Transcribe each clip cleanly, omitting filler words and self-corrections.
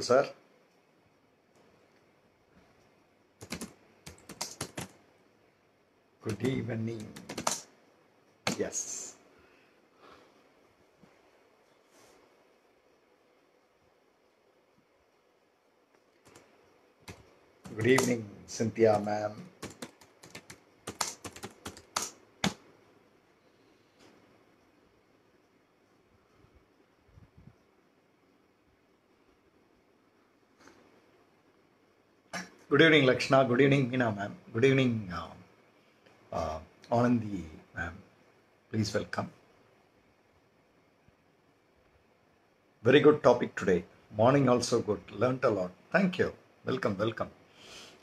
sir. Good evening. Yes. Good evening, Cynthia ma'am. Good evening, Lakshna. Good evening, Meena ma'am. Good evening, Anandi ma'am. Please welcome. Very good topic today. Morning also good. Learned a lot. Thank you. Welcome, welcome.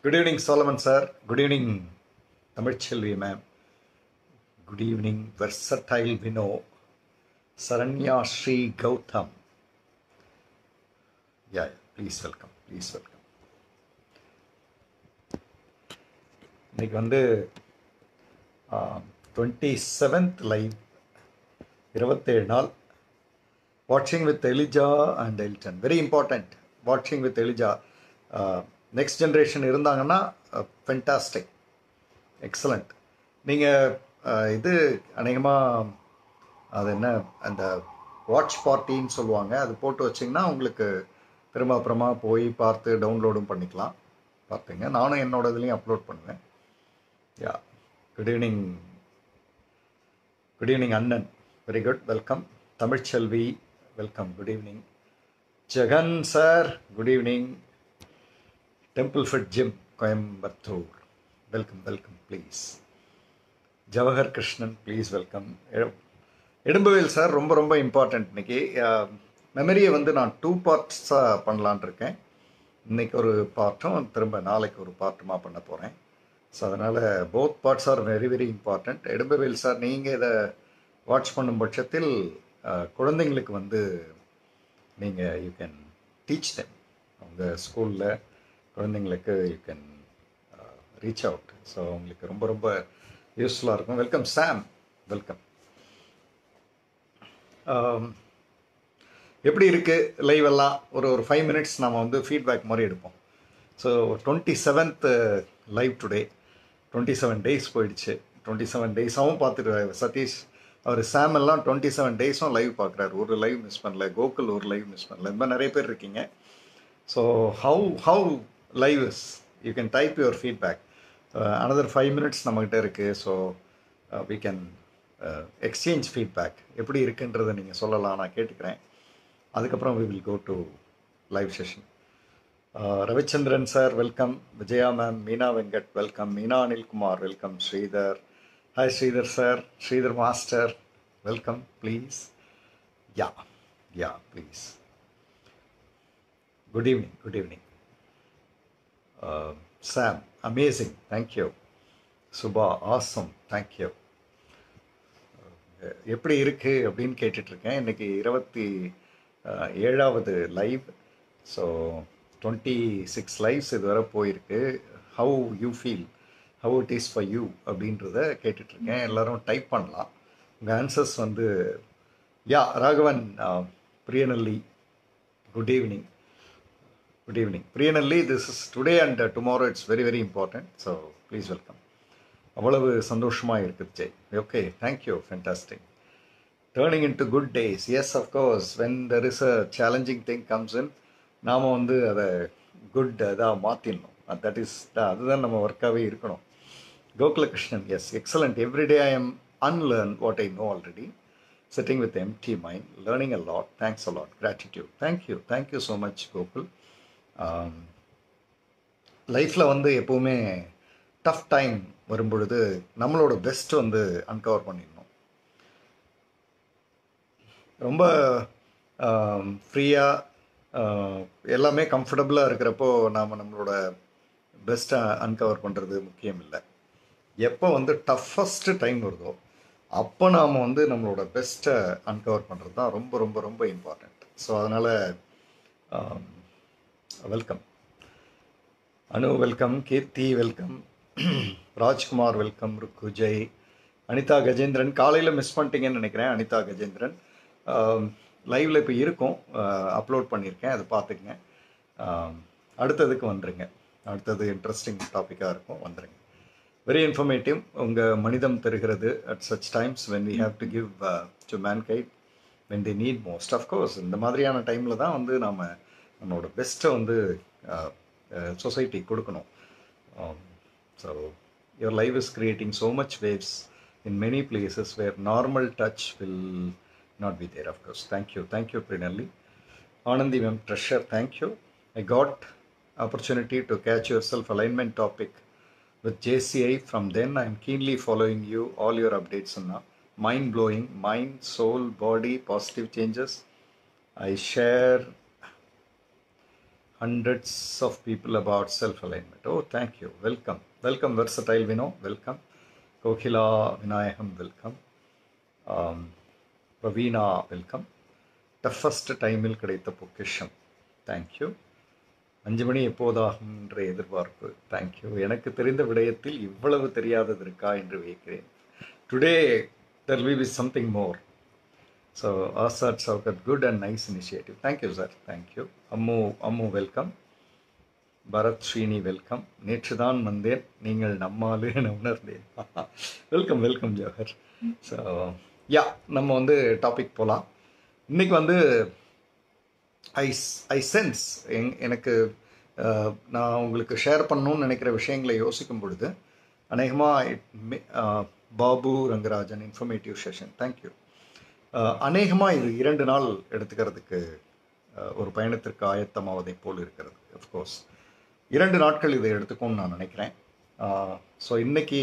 Good evening, Solomon sir. Good evening, Tamilchelvi ma'am. Good evening, Versatile Vino. Saranya Sri Gautam. Yeah, please welcome. Please welcome. இன்னைக்கு வந்து 27th live 27 நாள் வாட்சிங் with Elijah and Elton. Very important. வாட்சிங் with Elijah next generation இருந்தாங்கன்னா fantastic, excellent. நீங்கள் இது அநேகமாக அது என்ன அந்த வாட்ச் பார்ட்டின்னு சொல்லுவாங்க, அது போட்டு வச்சிங்கன்னா உங்களுக்கு திரும்ப அப்புறமா போய் பார்த்து டவுன்லோடும் பண்ணிக்கலாம். பார்த்துங்க, நானும் என்னோட இதுலேயும் அப்லோட் பண்ணுவேன். Yeah, good evening. Good evening அண்ணன். Very good, welcome. Tamilselvi, welcome. Good evening. Jagan sir, good evening. Temple fit gym, Coimbatore, welcome welcome please. Jawahar Krishnan, please welcome. Idumbavel sir, ரொம்ப ரொம்ப இம்பார்ட்டண்ட். இன்னைக்கு மெமரியை வந்து நான் 2 பார்ட்ஸாக பண்ணலான் இருக்கேன். இன்றைக்கி ஒரு பார்ட்டும் திரும்ப நாளைக்கு ஒரு பார்ட்டுமா பண்ண போகிறேன். ஸோ அதனால் both parts are very very important. Idumbavel sir, நீங்கள் இதை வாட்ச் பண்ணும் பட்சத்தில் குழந்தைங்களுக்கு வந்து நீங்கள் யூ கேன் டீச் தெம். உங்கள் ஸ்கூலில் குழந்தைங்களுக்கு you can reach out. So உங்களுக்கு ரொம்ப ரொம்ப யூஸ்ஃபுல்லாக இருக்கும். வெல்கம் சாம், வெல்கம். எப்படி இருக்குது லைவ் எல்லாம்? ஒரு 5 minutes நம்ம வந்து ஃபீட்பேக் மாதிரி எடுப்போம். So 27th live today. 27 days போயிடுச்சு. 27 days-ஆகவும் பார்த்துட்டு சதீஷ் அவர் சாம் எல்லாம் 27 days-உம் லைவ் பார்க்குறாரு. ஒரு லைவ் மிஸ் பண்ணல. கோகுல் ஒரு லைவ் மிஸ் பண்ணல. இந்த மாதிரி நிறைய பேர் இருக்கீங்க. So how live is, you can type your feedback. another 5 minutes நம்மகிட்ட இருக்குது. So we can exchange feedback. எப்படி இருக்குன்றதை நீங்கள் சொல்லலாம், நான் கேட்டுக்கிறேன். அதுக்கப்புறம் we will go to live session. Ravichandran sir, welcome. Vijaya ma'am, Meena Venkat, welcome. Meena Anilkumar, welcome. Sridhar, hi Sridhar sir. Sridhar master, welcome please. Yeah yeah please. Good evening, good evening. Sam, amazing, thank you. Subha, awesome, thank you. எப்படி இருக்குது அப்படின்னு கேட்டுட்ருக்கேன். இன்றைக்கி 27வது லைவ். ஸோ 26 லைவ்ஸ் இதுவரை போயிருக்கு. How you feel, how it is for you அப்படின்றத கேட்டுட்ருக்கேன். எல்லோரும் type பண்ணலாம் உங்கள் ஆன்சர்ஸ் வந்து. Yeah, Raghavan, Priyanalli, good evening. Good evening Priyanalli. This is today and tomorrow it's very very important. So please welcome. அவ்வளவு சந்தோஷமாக இருக்குது Jai. Okay, thank you, fantastic. Turning into good days. Yes, of course, when there is a challenging thing comes in, நாம் வந்து அதை good இதாக மாற்றிடணும். That is அதுதான் நம்ம ஒர்க்காகவே இருக்கணும். Gokulakrishnan, yes, excellent. Everyday I am unlearn what I know already. Sitting with empty mind, learning a lot. Thanks a lot. Gratitude. Thank you, thank you so much Gokul. லைஃப்பில் வந்து எப்போவுமே டஃப் டைம் வரும்பொழுது நம்மளோட பெஸ்ட் வந்து அன்கவர் பண்ணிடணும். ரொம்ப ஃப்ரீயாக எல்லாமே கம்ஃபர்டபுளாக இருக்கிறப்போ நாம் நம்மளோட பெஸ்ட்டை அன்கவர் பண்ணுறது முக்கியம் இல்லை. எப்போ வந்து டஃபஸ்ட்டு டைம் வருதோ அப்போ நாம் வந்து நம்மளோட பெஸ்ட்டை அன்கவர் பண்ணுறது தான் ரொம்ப ரொம்ப ரொம்ப இம்பார்ட்டண்ட். ஸோ அதனால் வெல்கம். அனு வெல்கம். கீர்த்தி வெல்கம். ராஜ்குமார் வெல்கம். ருக்குஜெய், அனிதா கஜேந்திரன். காலையில் மிஸ் பண்ணிட்டீங்கன்னு நினைக்கிறேன். அனிதா கஜேந்திரன் லைவில் இப்போ இருக்கும், அப்லோட் பண்ணியிருக்கேன், அதை பார்த்துக்குங்க. அடுத்ததுக்கு வந்துருங்க. அடுத்தது இன்ட்ரெஸ்டிங் டாப்பிக்காக இருக்கும், வந்துருங்க. Very informative. உங்கள் மனிதம் தருகிறது at such times when we have to give to mankind when the need most. Of course இந்த மாதிரியான டைமில் தான் வந்து நாம் நம்மளோட பெஸ்ட்டை வந்து சொசைட்டி கொடுக்கணும். So your life is creating so much waves in many places where normal touch will not be there, of course. Thank you Prinalli. Anandi ma'am, treasure, thank you. I got opportunity to catch your self alignment topic with JCI. From then I am keenly following you, all your updates now. Mind blowing, mind, soul, body, positive changes. I share hundreds of people about self alignment. Oh, thank you. Welcome Versatile Vino, welcome. Kokila Vinayakam, welcome. Pravina, welcome. Toughest டைமில் கிடைத்த பொக்கிஷம், thank you. 5 மணி எப்போதாகும் என்ற எதிர்பார்ப்பு, thank you. எனக்கு தெரிந்த விடயத்தில் இவ்வளவு தெரியாதது இருக்கா என்று வியக்கிறேன். Today there will be something more. So Asad Shaukat, good and nice initiative. Thank you sir, thank you. Ammu welcome. Bharat Srini welcome. நேற்று தான் வந்தேன், நீங்கள் நம்மாலு என உணர்ந்தேன். வெல்கம் ஜவஹர். ஸோ யா, நம்ம வந்து டாபிக் போகலாம். இன்றைக்கி வந்து ஐ சென்ஸ் எனக்கு நான் உங்களுக்கு ஷேர் பண்ணணும்னு நினைக்கிற விஷயங்களை யோசிக்கும் பொழுது அநேகமாக Babu Rangarajan informative session, thank you. அநேகமாக இது 2 நாள் எடுத்துக்கிறதுக்கு ஒரு பயணத்திற்கு ஆயத்தமாவதை போல் இருக்கிறது. அஃப்கோர்ஸ் 2 நாட்கள் இதை எடுத்துக்கோன்னு நான் நினைக்கிறேன். ஸோ இன்றைக்கி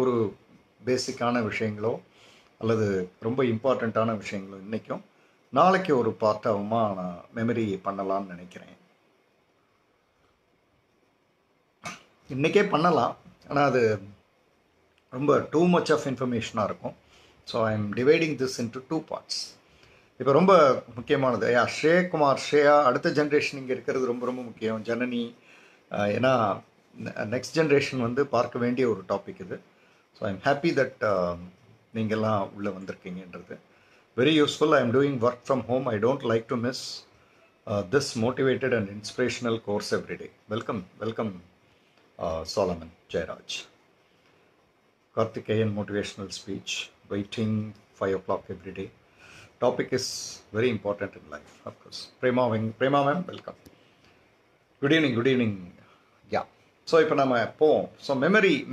ஒரு பேசிக்கான விஷயங்களோ அல்லது ரொம்ப இம்பார்ட்டண்ட்டான விஷயங்களோ இன்றைக்கும், நாளைக்கு ஒரு பார்ட்டாகுமா நான் மெமரி பண்ணலான்னு நினைக்கிறேன். இன்றைக்கே பண்ணலாம், ஆனால் அது ரொம்ப டூ மச் ஆஃப் இன்ஃபர்மேஷனாக இருக்கும். So I M dividing this into 2 parts. இப்போ ரொம்ப முக்கியமானது ஸ்ரேயா அடுத்த ஜென்ரேஷன் இங்கே இருக்கிறது ரொம்ப ரொம்ப முக்கியம். ஜனனி, ஏன்னா நெக்ஸ்ட் ஜென்ரேஷன் வந்து பார்க்க வேண்டிய ஒரு டாபிக் இது. So I am happy that நீங்கள்லாம் உள்ளே வந்திருக்கீங்கன்றது very useful. I am doing work from home. I don't like to miss this motivated and inspirational course everyday. Welcome Solomon Jayaraj. Karthikeyan motivational speech, waiting 5 o'clock every day. Topic is very important in life, of course. Prema ma'am, welcome. Good evening. Yeah. So இப்போ நம்ம போவோம். So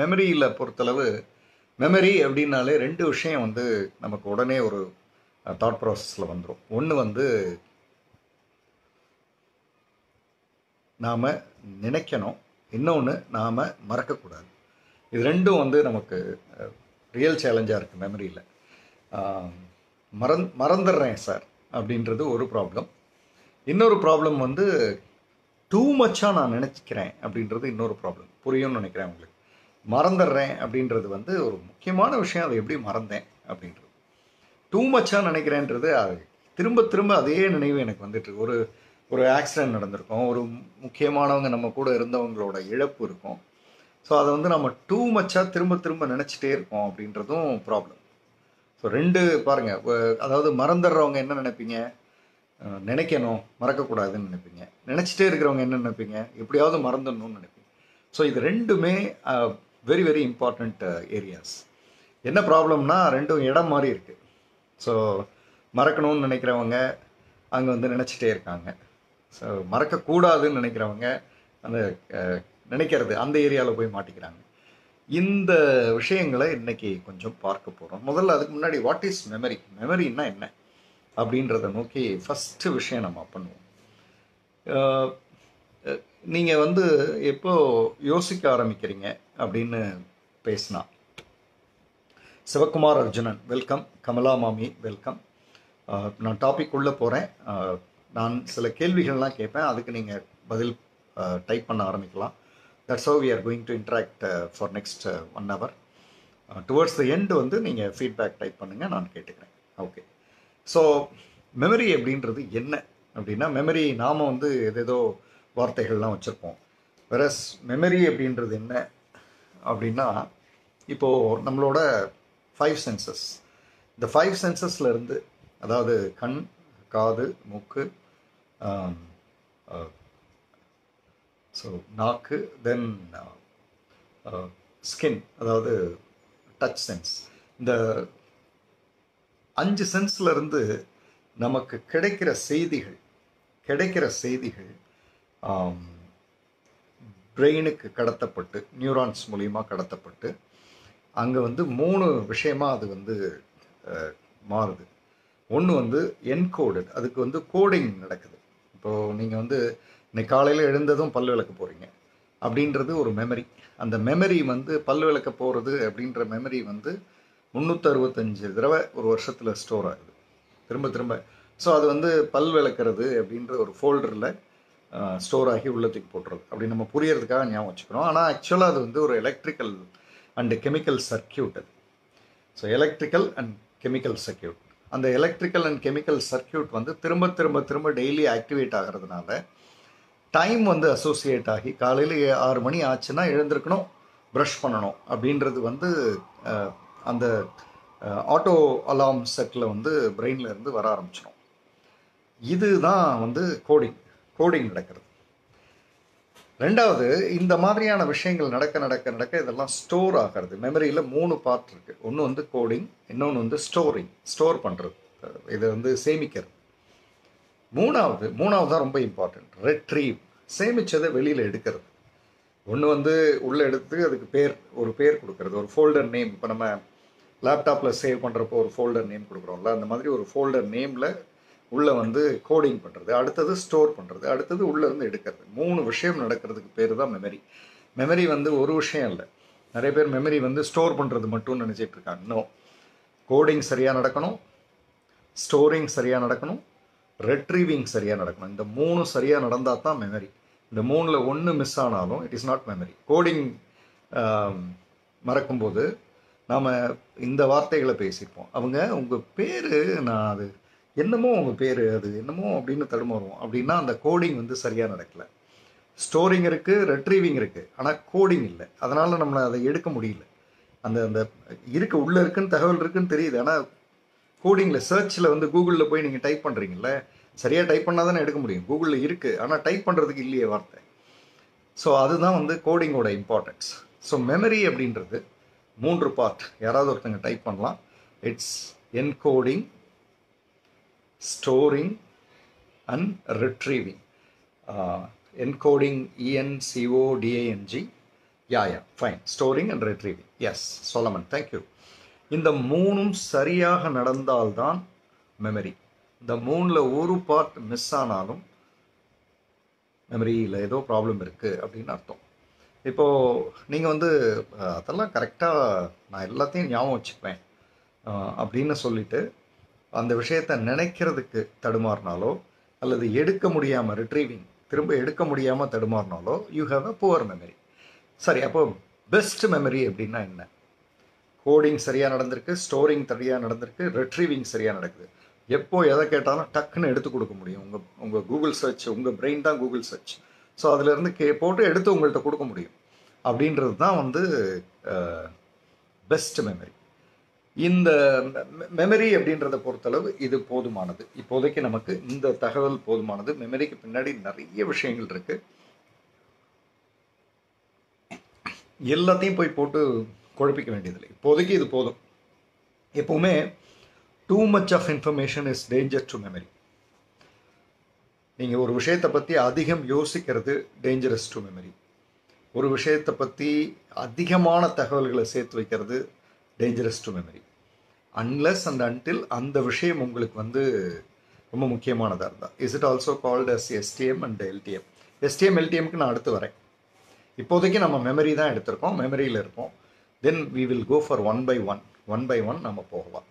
மெமரியில் பொறுத்தளவு memory அப்படின்னாலே 2 விஷயம் வந்து நமக்கு உடனே ஒரு தாட் ப்ராசஸில் வந்துடும். ஒன்று வந்து நாம் நினைக்கணும், இன்னொன்று நாம் மறக்கக்கூடாது. இது 2ம் வந்து நமக்கு ரியல் சேலஞ்சாக இருக்குது மெமரியில். மறந்துடுறேன் சார் அப்படின்றது ஒரு ப்ராப்ளம். இன்னொரு ப்ராப்ளம் வந்து டூ மச்சாக நான் நினச்சிக்கிறேன் அப்படின்றது இன்னொரு ப்ராப்ளம். புரியும்னு நினைக்கிறேன் உங்களுக்கு. மறந்துடுறேன் அப்படின்றது வந்து ஒரு முக்கியமான விஷயம், அதை எப்படி மறந்தேன் அப்படின்றது. டூ மச்சாக நினைக்கிறேன்றது திரும்ப அதே நினைவு எனக்கு வந்துட்டு. ஒரு ஆக்சிடென்ட் நடந்திருக்கும், ஒரு முக்கியமானவங்க நம்ம கூட இருந்தவங்களோட இழப்பு இருக்கும். ஸோ அதை வந்து நம்ம டூ மச்சாக திரும்ப நினச்சிட்டே இருக்கோம் அப்படின்றதும் ப்ராப்ளம். ஸோ 2 பாருங்கள். அதாவது மறந்துடுறவங்க என்ன நினைப்பீங்க, நினைக்கணும் மறக்கக்கூடாதுன்னு நினைப்பீங்க. நினச்சிட்டே இருக்கிறவங்க என்ன நினைப்பீங்க, எப்படியாவது மறந்துடணும்னு நினைப்பீங்க. ஸோ இது 2மே வெரி வெரி இம்பார்ட்டண்ட் ஏரியாஸ். என்ன ப்ராப்ளம்னா 2ம் இடம் மாதிரி இருக்குது. ஸோ மறக்கணும்னு நினைக்கிறவங்க அங்கே வந்து நினச்சிட்டே இருக்காங்க. ஸோ மறக்கக்கூடாதுன்னு நினைக்கிறவங்க அந்த நினைக்கிறது அந்த ஏரியாவில் போய் மாட்டிக்கிறாங்க. இந்த விஷயங்களை இன்றைக்கி கொஞ்சம் பார்க்க போகிறோம். முதல்ல அதுக்கு முன்னாடி வாட் இஸ் மெமரின்னா என்ன அப்படின்றத நோக்கி ஃபஸ்ட்டு விஷயம் நம்ம பண்ணுவோம். நீங்கள் வந்து எப்போ யோசிக்க ஆரம்பிக்கிறீங்க அப்படின்னு பேசினா, சிவகுமார் அர்ஜுனன் வெல்கம். கமலா மாமி வெல்கம். நான் டாபிக் உள்ளே போகிறேன். நான் சில கேள்விகள்லாம் கேட்பேன், அதுக்கு நீங்கள் பதில் டைப் பண்ண ஆரம்பிக்கலாம். That's how we are going to interact for next 1 hour. Towards the end வந்து நீங்கள் ஃபீட்பேக் டைப் பண்ணுங்கள், நான் கேட்டுக்கிறேன். ஓகே. ஸோ மெமரி அப்படின்றது என்ன அப்படின்னா, மெமரி நாம் வந்து ஏதேதோ வார்த்தைகள்லாம் வச்சுருப்போம். வெரஸ் மெமரி அப்படின்றது என்ன அப்படின்னா, இப்போது நம்மளோட 5 சென்சஸ், இந்த 5 சென்சஸ்லேருந்து, அதாவது கண், காது, மூக்கு, ஸோ நாக்கு, தென் ஸ்கின், அதாவது டச் சென்ஸ். இந்த 5 சென்ஸ்லேருந்து நமக்கு கிடைக்கிற செய்திகள் பிரெயினுக்கு கடத்தப்பட்டு, நியூரான்ஸ் மூலியமாக கடத்தப்பட்டு, அங்கே வந்து 3 விஷயமாக அது வந்து மாறுது. ஒன்று வந்து என்கோடட், அதுக்கு வந்து கோடிங் நடக்குது. இப்போது நீங்கள் வந்து இன்னைக்கு காலையில் எழுந்ததும் பல் விளக்க போகிறீங்க அப்படின்றது ஒரு மெமரி. அந்த மெமரி வந்து பல் விளக்க போகிறது அப்படின்ற மெமரி வந்து 365 தடவை ஒரு வருஷத்தில் ஸ்டோர் ஆகுது, திரும்ப திரும்ப. ஸோ அது வந்து பல் விளக்குறது அப்படின்ற ஒரு ஃபோல்டரில் ஸ்டோர் ஆகி உள்ளத்துக்கு போட்டுறது. அப்படி நம்ம புரியறதுக்காக ஞாபகம் வச்சுக்கிறோம். ஆனால் ஆக்சுவலாக அது வந்து ஒரு எலக்ட்ரிக்கல் அண்ட் கெமிக்கல் சர்க்கியூட். அது so electrical and chemical circuit. அந்த எலக்ட்ரிக்கல் அண்ட் கெமிக்கல் சர்க்கியூட் வந்து திரும்ப திரும்ப திரும்ப டெய்லி ஆக்டிவேட் ஆகிறதுனால டைம் வந்து அசோசியேட் ஆகி காலையில் 6 மணி ஆச்சுன்னா எழுந்திருக்கணும், ப்ரஷ் பண்ணணும் அப்படின்றது வந்து அந்த ஆட்டோ அலாம் செட்டில் வந்து பிரெயினில் இருந்து வர ஆரம்பிச்சிடும். இதுதான் வந்து கோடிங் நடக்கிறது. ரெண்டாவது, இந்த மாதிரியான விஷயங்கள் நடக்க நடக்க நடக்க இதெல்லாம் ஸ்டோர் ஆகிறது. மெமரியில் 3 பார்ட் இருக்குது. ஒன்று வந்து கோடிங், இன்னொன்று வந்து ஸ்டோர் பண்ணுறது, இதை வந்து சேமிக்கிறது. மூணாவது தான் ரொம்ப இம்பார்ட்டன்ட், ரெட்ரீவ், சேமித்ததை வெளியில் எடுக்கிறது. ஒன்று வந்து உள்ளே எடுத்து அதுக்கு ஒரு பேர் கொடுக்கறது, ஒரு ஃபோல்டர் நேம். இப்போ நம்ம லேப்டாப்பில் சேவ் பண்ணுறப்போ ஒரு ஃபோல்டர் நேம் கொடுக்குறோம்ல, அந்த மாதிரி ஒரு ஃபோல்டர் நேமில் உள்ளே வந்து கோடிங் பண்ணுறது, அடுத்தது ஸ்டோர் பண்ணுறது, அடுத்தது உள்ளேருந்து எடுக்கிறது. 3 விஷயம் நடக்கிறதுக்கு பேர் தான் மெமரி. மெமரி வந்து ஒரு விஷயம் இல்லை. நிறைய பேர் மெமரி வந்து ஸ்டோர் பண்ணுறது மட்டும் நினச்சிட்டு இருக்காங்க. இன்னும் கோடிங் சரியாக நடக்கணும், ஸ்டோரிங் சரியாக நடக்கணும், ரெட்ரீவிங் சரியாக நடக்கணும். இந்த 3 சரியாக நடந்தால் தான் மெமரி. இந்த 3ல் ஒன்று மிஸ் ஆனாலும் it is not memory. Coding மறக்கும்போது நாம் இந்த வார்த்தைகளை பேசியிருப்போம். அவங்க உங்கள் பேர், நான் அது என்னமோ உங்கள் பேர், அது என்னமோ அப்படின்னு தடுமாறுவோம். அப்படின்னா அந்த கோடிங் வந்து சரியாக நடக்கலை. ஸ்டோரிங் இருக்குது, ரெட்ரீவிங் இருக்குது, ஆனால் கோடிங் இல்லை. அதனால் நம்மளை அதை எடுக்க முடியல. அந்த உள்ளே இருக்குன்னு தகவல் இருக்குன்னு தெரியுது, ஆனால் கோடிங்கில் சர்ச்சில் வந்து கூகுளில் போய் நீங்கள் டைப் பண்ணுறீங்கள, சரியாக டைப் பண்ணால் தானே எடுக்க முடியும். கூகுளில் இருக்குது, ஆனால் டைப் பண்ணுறதுக்கு இல்லையே வார்த்தை. ஸோ அதுதான் வந்து கோடிங்கோட இம்பார்ட்டன்ஸ். ஸோ மெமரி அப்படின்றது 3 பார்ட். யாராவது ஒருத்தங்க டைப் பண்ணலாம். It's encoding, storing and retrieving. Encoding, ENCODING. Yeah, fine. Storing and retrieving. Yes, Solomon, thank you. இந்த 3ம் சரியாக நடந்தால்தான் மெமரி. இந்த 3ல் ஒரு பார்ட் மிஸ் ஆனாலும் மெமரியில் ஏதோ ப்ராப்ளம் இருக்குது அப்படின்னு அர்த்தம். இப்போது நீங்கள் வந்து அதெல்லாம் கரெக்டாக நான் எல்லாத்தையும் ஞாபகம் வச்சுக்குவேன் அப்படின்னு சொல்லிட்டு அந்த விஷயத்தை நினைக்கிறதுக்கு தடுமாறினாலோ, அல்லது எடுக்க முடியாமல் ரிட்ரீவிங், திரும்ப எடுக்க முடியாமல் தடுமாறினாலோ, you have a poor memory. சரி, அப்போ பெஸ்ட் மெமரி அப்படின்னா என்ன? கோடிங் சரியாக நடந்திருக்கு, ஸ்டோரிங் சரியாக நடந்திருக்கு, ரெட்ரீவிங் சரியாக நடக்குது. எப்போ எதை கேட்டாலும் டக்குன்னு எடுத்து கொடுக்க முடியும். உங்கள் கூகுள் சர்ச், உங்கள் பிரெயின் தான் கூகுள் சர்ச். ஸோ அதிலேருந்து போட்டு எடுத்து உங்கள்கிட்ட கொடுக்க முடியும். அப்படின்றது தான் வந்து பெஸ்ட் மெமரி. இந்த மெமரி அப்படின்றத பொறுத்தளவு இது போதுமானது. இப்போதைக்கு நமக்கு இந்த தகவல் போதுமானது. மெமரிக்கு பின்னாடி நிறைய விஷயங்கள் இருக்கு. எல்லாத்தையும் போய் போட்டு குழப்பிக்க வேண்டியதில்லை. இப்போதைக்கு இது போதும். எப்பவுமே too much of information is danger to memory. நீங்கள் ஒரு விஷயத்தை பற்றி அதிகம் யோசிக்கிறது டேஞ்சரஸ் டு மெமரி. ஒரு விஷயத்தை பற்றி அதிகமான தகவல்களை சேர்த்து வைக்கிறது dangerous to memory. Unless and until அந்த விஷயம் உங்களுக்கு வந்து ரொம்ப முக்கியமானதாக இருந்தால். Is it also called as STM and LTM. STM எல்டிஎம்க்கு நான் அடுத்து வரேன். இப்போதைக்கு நம்ம மெமரி தான் எடுத்திருக்கோம், மெமரியில் இருப்போம். Then we will go for one by one நம்ம போகலாம்.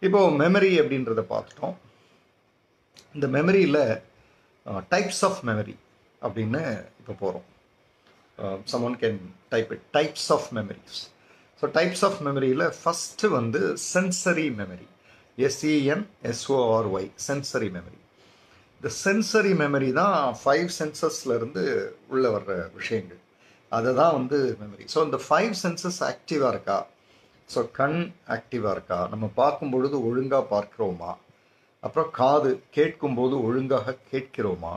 இப்போது மெமரி அப்படின்றத பார்த்துட்டோம். இந்த மெமரியில் டைப்ஸ் ஆஃப் மெமரி அப்படின்னு இப்போ போகிறோம். someone can type it, types of memories. So types of memoryல ஃபஸ்ட்டு வந்து sensory memory, SENSORY, sensory memory. இந்த சென்சரி மெமரி தான் 5 சென்சஸ்லேருந்து உள்ளே வர்ற விஷயங்கள், அதை தான் வந்து மெமரி. ஸோ இந்த 5 சென்சஸ் ஆக்டிவாக இருக்கா? ஸோ கண் ஆக்டிவாக இருக்கா? நம்ம பார்க்கும் பொழுது ஒழுங்காக பார்க்குறோமா? அப்புறம் காது கேட்கும்போது ஒழுங்காக கேட்கிறோமா?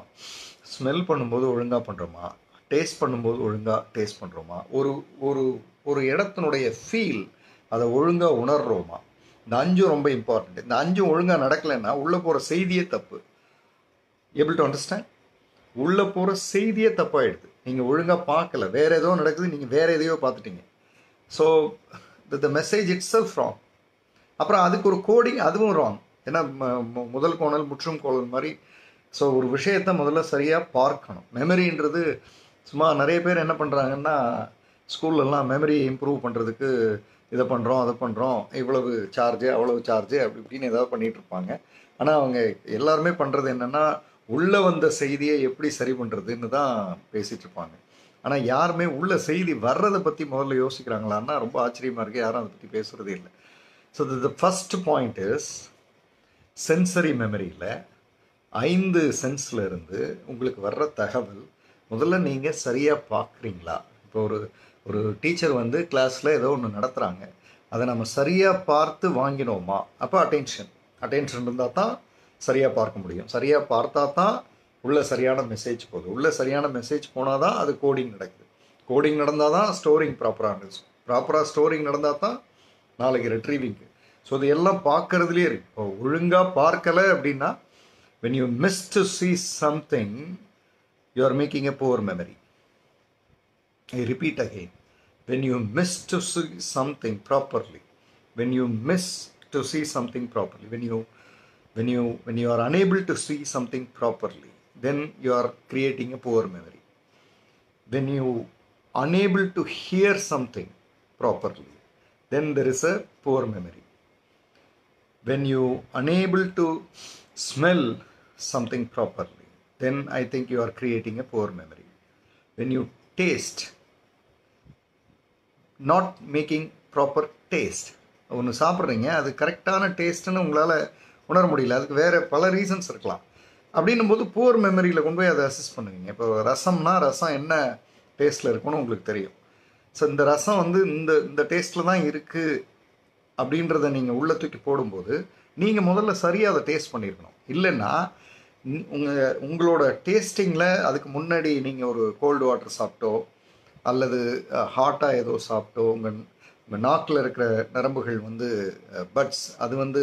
ஸ்மெல் பண்ணும்போது ஒழுங்காக பண்ணுறோமா? டேஸ்ட் பண்ணும்போது ஒழுங்காக டேஸ்ட் பண்ணுறோமா, ஒரு ஒரு ஒரு இடத்தினுடைய ஃபீல் அதை ஒழுங்காக உணர்றோமா, இந்த 5 ரொம்ப இம்பார்ட்டண்ட். இந்த 5 ஒழுங்காக நடக்கலைன்னா உள்ளே போகிற செய்தியே தப்பு. Able to understand? உள்ளே போகிற செய்தியே தப்பாயிடுது. நீங்கள் ஒழுங்காக பார்க்கல, வேறு ஏதோ நடக்குது, நீங்கள் வேறு எதையோ பார்த்துட்டீங்க. So the message it self wrong. அப்புறம் அதுக்கு ஒரு கோடிங், அதுவும் ராங். ஏன்னா முதல் கோணல் முற்றும் கோணல் மாதிரி. ஸோ ஒரு விஷயத்தை முதல்ல சரியாக பார்க்கணும். மெமரின்றது சும்மா நிறைய பேர் என்ன பண்ணுறாங்கன்னா, ஸ்கூல்லலாம் மெமரி இம்ப்ரூவ் பண்ணுறதுக்கு இதை பண்ணுறோம் அதை பண்ணுறோம், இவ்வளவு சார்ஜு அவ்வளவு சார்ஜு அப்படி இப்படின்னு ஏதாவது பண்ணிகிட்டு இருப்பாங்க. ஆனால் அவங்க எல்லாருமே பண்ணுறது என்னென்னா, உள்ளே வந்த செய்தியை எப்படி சரி பண்ணுறதுன்னு தான் பேசிகிட்டு இருப்பாங்க. ஆனால் யாருமே உள்ள செய்தி வர்றதை பற்றி முதல்ல யோசிக்கிறாங்களான்னா ரொம்ப ஆச்சரியமாக இருக்குது. யாரும் அதை பற்றி பேசுகிறதே இல்லை. So the first point is sensory மெமரியில் 5 சென்ஸில் இருந்து உங்களுக்கு வர்ற தகவல் முதல்ல நீங்கள் சரியாக பார்க்குறீங்களா. இப்போ ஒரு டீச்சர் வந்து கிளாஸில் ஏதோ ஒன்று நடத்துகிறாங்க, அதை நம்ம சரியாக பார்த்து வாங்கினோமா, அப்போ அட்டென்ஷன் இருந்தால் தான் சரியாக பார்க்க முடியும். சரியாக பார்த்தா தான் உள்ள சரியான மெசேஜ் போகுது. உள்ள சரியான மெசேஜ் போனால் தான் அது கோடிங் நடக்குது. கோடிங் நடந்தால் தான் ஸ்டோரிங் ப்ராப்பராக ஸ்டோரிங் நடந்தால் தான் நாளைக்கு ரெட்ரீவிங்கு. ஸோ இது எல்லாம் பார்க்கறதுலேயே இருக்குது. இப்போ ஒழுங்காக பார்க்கலை அப்படின்னா, when you miss to see something, you are making a poor memory. I repeat again, when you miss to see something properly, when you are unable to see something properly, then you are creating a poor memory. When you unable to hear something properly, then there is a poor memory. When you unable to smell something properly, then I think you are creating a poor memory. When you taste, not making proper taste, ஒன்று சாப்பிட்றீங்க, அது கரெக்டான டேஸ்ட்டுன்னு உங்களால் உணர முடியல, அதுக்கு வேறு பல ரீசன்ஸ் இருக்கலாம். அப்படின்னும் போது புவர் மெமரியில் கொண்டு போய் அதை அசஸ் பண்ணுவீங்க. இப்போ ரசம்னா ரசம் என்ன டேஸ்ட்டில் இருக்குன்னு உங்களுக்கு தெரியும். ஸோ இந்த ரசம் வந்து இந்த டேஸ்ட்டில் தான் இருக்குது அப்படின்றத நீங்கள் உள்ள தூக்கி போடும்போது நீங்கள் முதல்ல சரியாக அதை டேஸ்ட் பண்ணியிருக்கணும். இல்லைன்னா உங்களோட டேஸ்டிங்கில் அதுக்கு முன்னாடி நீங்கள் ஒரு கோல்டு வாட்டர் சாப்பிட்டோ அல்லது ஹாட்டாக ஏதோ சாப்பிட்டோ உங்கள் நாக்கில் இருக்கிற நரம்புகள் வந்து பட்ஸ் அது வந்து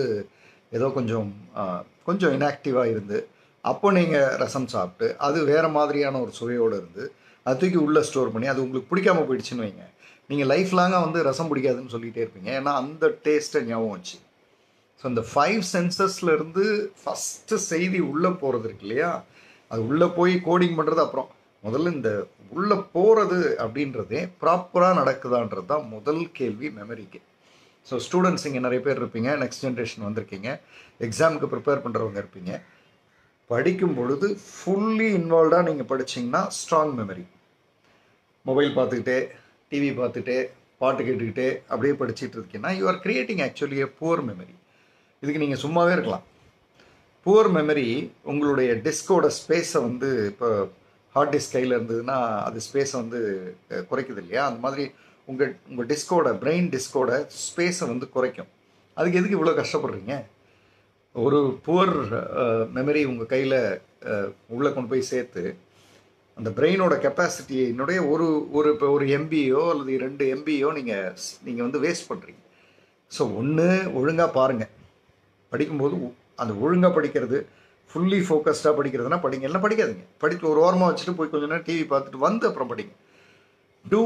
ஏதோ கொஞ்சம் இன்ஆக்டிவாக இருந்து அப்போ நீங்கள் ரசம் சாப்பிட்டு அது வேறு மாதிரியான ஒரு சுவையோடு இருந்து அது தூக்கி உள்ளே ஸ்டோர் பண்ணி அது உங்களுக்கு பிடிக்காமல் போயிடுச்சுன்னு வைங்க, நீங்கள் லைஃப் லாங்காக வந்து ரசம் பிடிக்காதுன்னு சொல்லிகிட்டே இருப்பீங்க. ஏன்னா அந்த டேஸ்ட்டை ஞாபகம் வச்சு. ஸோ இந்த 5 சென்சஸ்லேருந்து ஃபஸ்ட்டு செய்தி உள்ளே போகிறது இருக்கு இல்லையா, அது உள்ளே போய் கோடிங் பண்ணுறது. அப்புறம் முதல்ல இந்த உள்ளே போகிறது அப்படின்றதே ப்ராப்பராக நடக்குதான்றது தான் முதல் கேள்வி மெமரிக்கு. ஸோ ஸ்டூடெண்ட்ஸ் இங்கே நிறைய பேர் இருப்பீங்க, நெக்ஸ்ட் ஜென்ரேஷன் வந்திருக்கீங்க, எக்ஸாமுக்கு ப்ரிப்பேர் பண்ணுறவங்க இருப்பீங்க. படிக்கும் பொழுது ஃபுல்லி இன்வால்வ்டாக நீங்கள் படிச்சிங்கன்னா ஸ்ட்ராங் மெமரி. மொபைல் பார்த்துக்கிட்டே டிவி பார்த்துட்டே பாட்டு கேட்டுக்கிட்டே அப்படியே படிச்சுட்டு இருக்கீங்கன்னா you are creating actually a poor memory. இதுக்கு நீங்கள் சும்மாவே இருக்கலாம். புவர் மெமரி உங்களுடைய டிஸ்கோட ஸ்பேஸை வந்து இப்போ ஹார்ட் டிஸ்க் கையில் இருந்ததுன்னா அது ஸ்பேஸை வந்து குறைக்குது இல்லையா, அந்த மாதிரி உங்கள் டிஸ்கோட பிரெயின் டிஸ்கோட ஸ்பேஸை வந்து குறைக்கும். அதுக்கு எதுக்கு இவ்வளோ கஷ்டப்படுறீங்க? ஒரு புவர் மெமரி உங்கள் கையில் உள்ளே கொண்டு போய் சேர்த்து அந்த பிரெயினோட கெப்பாசிட்டியினுடைய ஒரு எம்பியோ அல்லது 2 எம்பியோ நீங்கள் வந்து வேஸ்ட் பண்ணுறீங்க. ஸோ ஒன்று ஒழுங்காக பாருங்கள். படிக்கும்போது அந்த ஒழுங்காக படிக்கிறது, ஃபுல்லி ஃபோக்கஸ்டாக படிக்கிறதுனா படிங்க, எல்லாம் படிக்காதீங்க. படித்து ஒரு ஓரமாக வச்சுட்டு போய் கொஞ்ச நேரம் டிவி பார்த்துட்டு வந்து அப்புறம் படிங்க. Do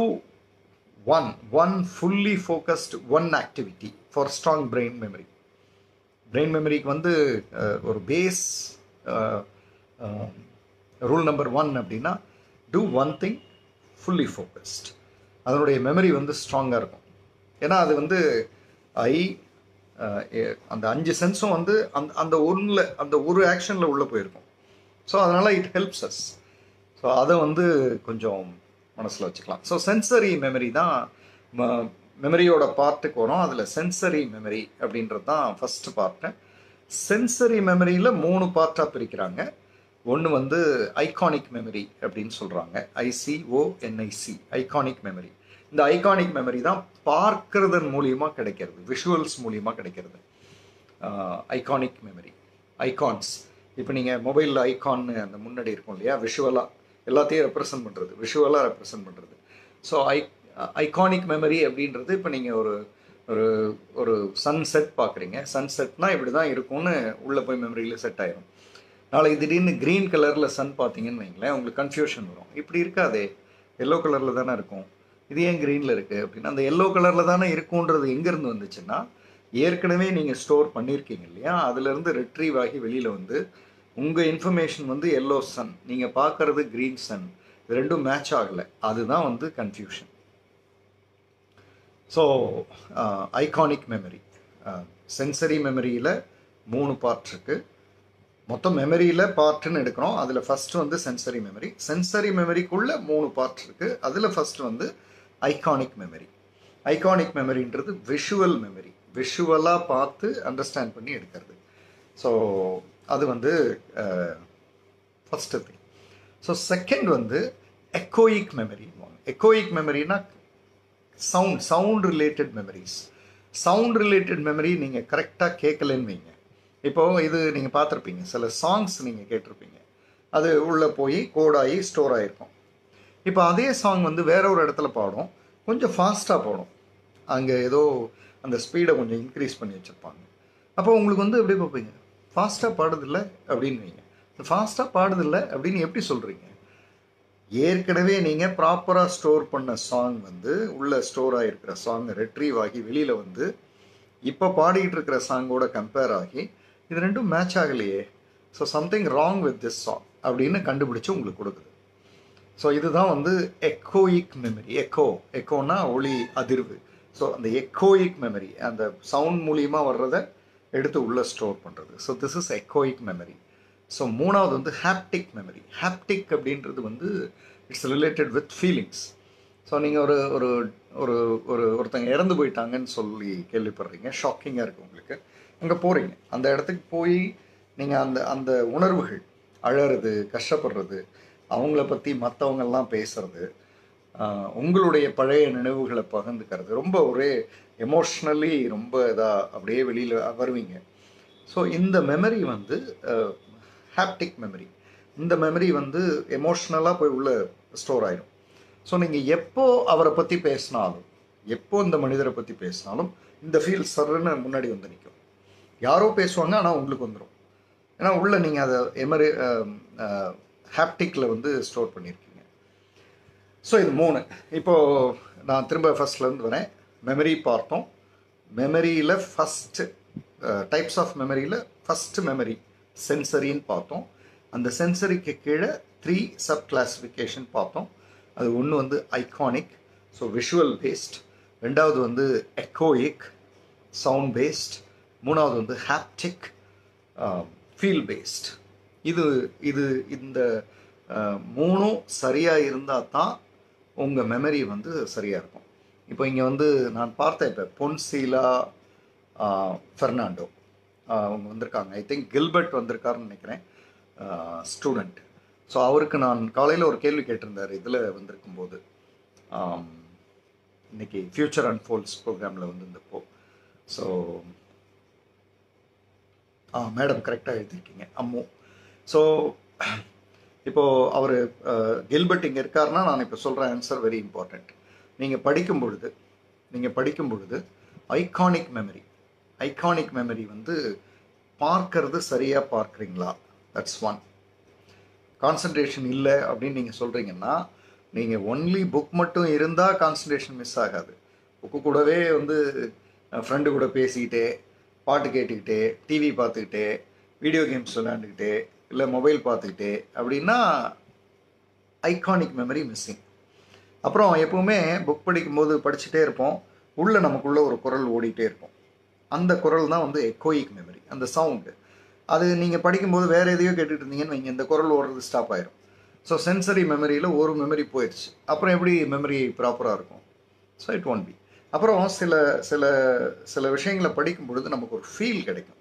one fully focused one activity for strong brain memory. Brain மெமரிக்கு வந்து ஒரு பேஸ் ரூல் நம்பர் 1 அப்படின்னா do one thing fully focused. அதனுடைய மெமரி வந்து ஸ்ட்ராங்காக இருக்கும். ஏன்னா அது வந்து அந்த 5 சென்ஸும் வந்து அந்த ஒரு ஆக்ஷனில் உள்ளே போயிருக்கும். ஸோ அதனால் இட் ஹெல்ப்ஸ் அஸ். ஸோ அதை வந்து கொஞ்சம் மனசில் வச்சுக்கலாம். ஸோ சென்சரி மெமரி தான் மெமரியோட பார்ட்டுக்கு வரும். அதில் சென்சரி மெமரி அப்படின்றது தான் ஃபஸ்ட்டு பார்ட்டு. சென்சரி மெமரியில் 3 பார்ட்டாக பிரிக்கிறாங்க. ஒன்று வந்து ஐகானிக் மெமரி அப்படின்னு சொல்கிறாங்க, ICONIC, ஐகானிக் மெமரி. இந்த ஐகானிக் மெமரி தான் பார்க்கறதன் மூலியமாக கிடைக்கிறது, விஷுவல்ஸ் மூலியமாக கிடைக்கிறது. Iconic memory, icons. இப்போ நீங்கள் மொபைலில் ஐகான்னு அந்த முன்னாடி இருக்கும் இல்லையா, விஷுவலாக எல்லாத்தையும் ரெப்ரசன்ட் பண்ணுறது, விஷுவலாக ரெப்ரசன்ட் பண்ணுறது. ஸோ ஐகானிக் மெமரி அப்படின்றது இப்போ நீங்கள் ஒரு ஒரு ஒரு சன்செட் பார்க்குறீங்க, சன்செட்னால் இப்படி தான் இருக்கும்னு உள்ளே போய் மெமரியில் செட் ஆயிடும். நாளைக்கு திடீர்னு க்ரீன் கலரில் சன் பார்த்தீங்கன்னு வைங்களேன், உங்களுக்கு கன்ஃபியூஷன் வரும். இப்படி இருக்காதே, எல்லோ கலரில் தானே இருக்கும், இது ஏன் க்ரீனில் இருக்குது அப்படின்னா, அந்த எல்லோ கலரில் தானே இருக்குன்றது எங்கேருந்து வந்துச்சுன்னா, ஏற்கனவே நீங்கள் ஸ்டோர் பண்ணியிருக்கீங்க இல்லையா, அதுலேருந்து ரிட்ரீவ் ஆகி வெளியில் வந்து உங்கள் இன்ஃபர்மேஷன் வந்து எல்லோ சன், நீங்கள் பார்க்குறது க்ரீன் சன், இது ரெண்டும் மேட்ச் ஆகலை, அதுதான் வந்து confusion. So iconic memory, sensory மெமரியில் 3 பார்ட் இருக்குது. மொத்தம் மெமரியில் பார்ட்டுன்னு எடுக்கிறோம். அதில் ஃபஸ்ட்டு வந்து சென்சரி மெமரி. சென்சரி மெமரிக்குள்ளே 3 பார்ட் இருக்குது. அதில் ஃபஸ்ட்டு வந்து ஐகானிக் மெமரி. ஐகானிக் மெமரின்றது விஷுவல் மெமரி, விஷுவலாக பார்த்து அண்டர்ஸ்டாண்ட் பண்ணி எடுக்கிறது. ஸோ அது வந்து ஃபஸ்ட்டு திங். ஸோ செகண்ட் வந்து எக்கோயிக் மெமரி. எக்கோயிக் மெமரினா sound related memories. Sound related memory நீங்கள் கரெக்டாக கேட்கலன்னு வைங்க. இப்போது இது நீங்கள் பார்த்துருப்பீங்க, சில சாங்ஸ் நீங்கள் கேட்டிருப்பீங்க, அது உள்ளே போய் கோடாகி ஸ்டோர் ஆகிருக்கும். இப்போ அதே சாங் வந்து வேற ஒரு இடத்துல பாடும், கொஞ்சம் ஃபாஸ்ட்டாக பாடும், அங்கே ஏதோ அந்த ஸ்பீடை கொஞ்சம் இன்க்ரீஸ் பண்ணி வச்சுருப்பாங்க. அப்போ உங்களுக்கு வந்து எப்படி பார்ப்பீங்க, ஃபாஸ்ட்டாக பாடுதில்லை அப்படின்னு வைங்க. ஃபாஸ்ட்டாக பாடுதில்லை அப்படின்னு எப்படி சொல்கிறீங்க? ஏற்கனவே நீங்கள் ப்ராப்பராக ஸ்டோர் பண்ண சாங் வந்து உள்ளே ஸ்டோர் ஆகிருக்கிற சாங்கை ரெட்ரீவ் ஆகி வெளியில் வந்து இப்போ பாடிக்கிட்டு இருக்கிற சாங்கோட கம்பேர் ஆகி இது ரெண்டும் மேட்ச் ஆகலையே, so something wrong with this song அப்படின்னு கண்டுபிடிச்சி உங்களுக்கு கொடுக்குது. ஸோ இதுதான் வந்து எக்கோயிக் மெமரி. எக்கோனா ஒளி அதிர்வு. ஸோ அந்த எக்கோயிக் மெமரி, அந்த சவுண்ட் மூலியமாக வர்றதை எடுத்து உள்ளே ஸ்டோர் பண்ணுறது. So this is echoic memory. So மூணாவது வந்து ஹாப்டிக் மெமரி. ஹாப்டிக் அப்படின்றது வந்து it's related with feelings. So நீங்கள் ஒரு ஒரு ஒரு ஒரு ஒருத்தங்க இறந்து போயிட்டாங்கன்னு சொல்லி கேள்விப்படுறீங்க, ஷாக்கிங்காக இருக்குது உங்களுக்கு. அங்கே போகிறீங்க, அந்த இடத்துக்கு போய் நீங்கள் அந்த அந்த உணர்வுகள், அழறது, கஷ்டப்படுறது, அவங்கள பற்றி மற்றவங்கெல்லாம் பேசுறது, உங்களுடைய பழைய நினைவுகளை பகிர்ந்துக்கிறது, ரொம்ப ஒரே எமோஷ்னலி ரொம்ப இதாக அப்படியே வெளியில் வருவீங்க. ஸோ இந்த மெமரி வந்து ஹாப்டிக் மெமரி. இந்த மெமரி வந்து எமோஷ்னலாக போய் உள்ள ஸ்டோர் ஆகிடும். ஸோ நீங்கள் எப்போ அவரை பற்றி பேசினாலும், எப்போ இந்த மனிதரை பற்றி பேசினாலும் இந்த ஃபீல் சர்ன்னு முன்னாடி வந்து நிற்கும். யாரோ பேசுவாங்க, ஆனால் உங்களுக்கு வந்துடும். ஏன்னா உள்ளே நீங்கள் அதை ஹாப்டிக்கில் வந்து ஸ்டோர் பண்ணியிருக்கீங்க. ஸோ இது 3. இப்போது நான் திரும்ப ஃபஸ்ட்லேருந்து வரேன். மெமரி பார்த்தோம். மெமரியில் ஃபஸ்ட்டு டைப்ஸ் ஆஃப் மெமரியில் ஃபஸ்ட்டு மெமரி சென்சரின்னு பார்த்தோம். அந்த சென்சரிக்கு கீழே 3 சப் கிளாஸிஃபிகேஷன் பார்த்தோம். அது ஒன்று வந்து ஐகானிக், ஸோ விஷுவல் பேஸ்ட். ரெண்டாவது வந்து எக்கோயிக், சவுண்ட் பேஸ்ட். மூணாவது வந்து ஹாப்டிக், ஃபீல் பேஸ்ட். இது இது இந்த 3 சரியாக இருந்தால் தான் உங்கள் மெமரி வந்து சரியாக இருக்கும். இப்போ இங்கே வந்து நான் பார்த்தேன், இப்போ பொன்சீலா ஃபெர்னாண்டோ அவங்க வந்திருக்காங்க. ஐ திங்க் கில்பர்ட் வந்திருக்காருன்னு நினைக்கிறேன், ஸ்டூடெண்ட். ஸோ அவருக்கு நான் காலையில் ஒரு கேள்வி கேட்டிருந்தார் இதில் வந்திருக்கும்போது, இன்னைக்கு ஃப்யூச்சர் அன்ஃபோல்ட்ஸ் ப்ரோக்ராமில் வந்திருந்தப்போ. ஸோ மேடம் கரெக்டாக எழுதியிருக்கீங்க, அம்மு. ஸோ இப்போது அவர் கில்பர்ட் இங்கே இருக்காருன்னா நான் இப்போ சொல்கிற ஆன்சர் வெரி இம்பார்ட்டண்ட். நீங்கள் படிக்கும் பொழுது ஐகானிக் மெமரி வந்து பார்க்கறது சரியாக பார்க்குறீங்களா, தட்ஸ் ஒன். கான்சன்ட்ரேஷன் இல்லை அப்படின்னு நீங்கள் சொல்கிறீங்கன்னா, நீங்கள் ஒன்லி புக் மட்டும் இருந்தால் கான்சன்ட்ரேஷன் மிஸ் ஆகாது. புக்கு கூடவே வந்து ஃப்ரெண்டு கூட பேசிக்கிட்டே, பாட்டு கேட்டுக்கிட்டே, டிவி பார்த்துக்கிட்டே, வீடியோ கேம்ஸ் விளையாண்டுக்கிட்டே, இல்லை மொபைல் பார்த்துக்கிட்டே அப்படின்னா ஐகானிக் மெமரி மிஸ்ஸிங். அப்புறம் எப்போவுமே புக் படிக்கும்போது படிச்சுட்டே இருப்போம், உள்ளே நமக்குள்ளே ஒரு குரல் ஓடிட்டே இருக்கும். அந்த குரல் தான் வந்து எக்கோயிக் மெமரி, அந்த சவுண்டு. அது நீங்கள் படிக்கும்போது வேறு எதையோ கேட்டுட்டு இருந்தீங்கன்னு வைங்க, இந்த குரல் ஓடுறது ஸ்டாப் ஆயிரும். ஸோ சென்சரி மெமரியில் ஒரு மெமரி போயிடுச்சு, அப்புறம் எப்படி மெமரி ப்ராப்பராக இருக்கும்? So it won't be. அப்புறம் சில சில சில விஷயங்களை படிக்கும் பொழுது நமக்கு ஒரு ஃபீல் கிடைக்கும்.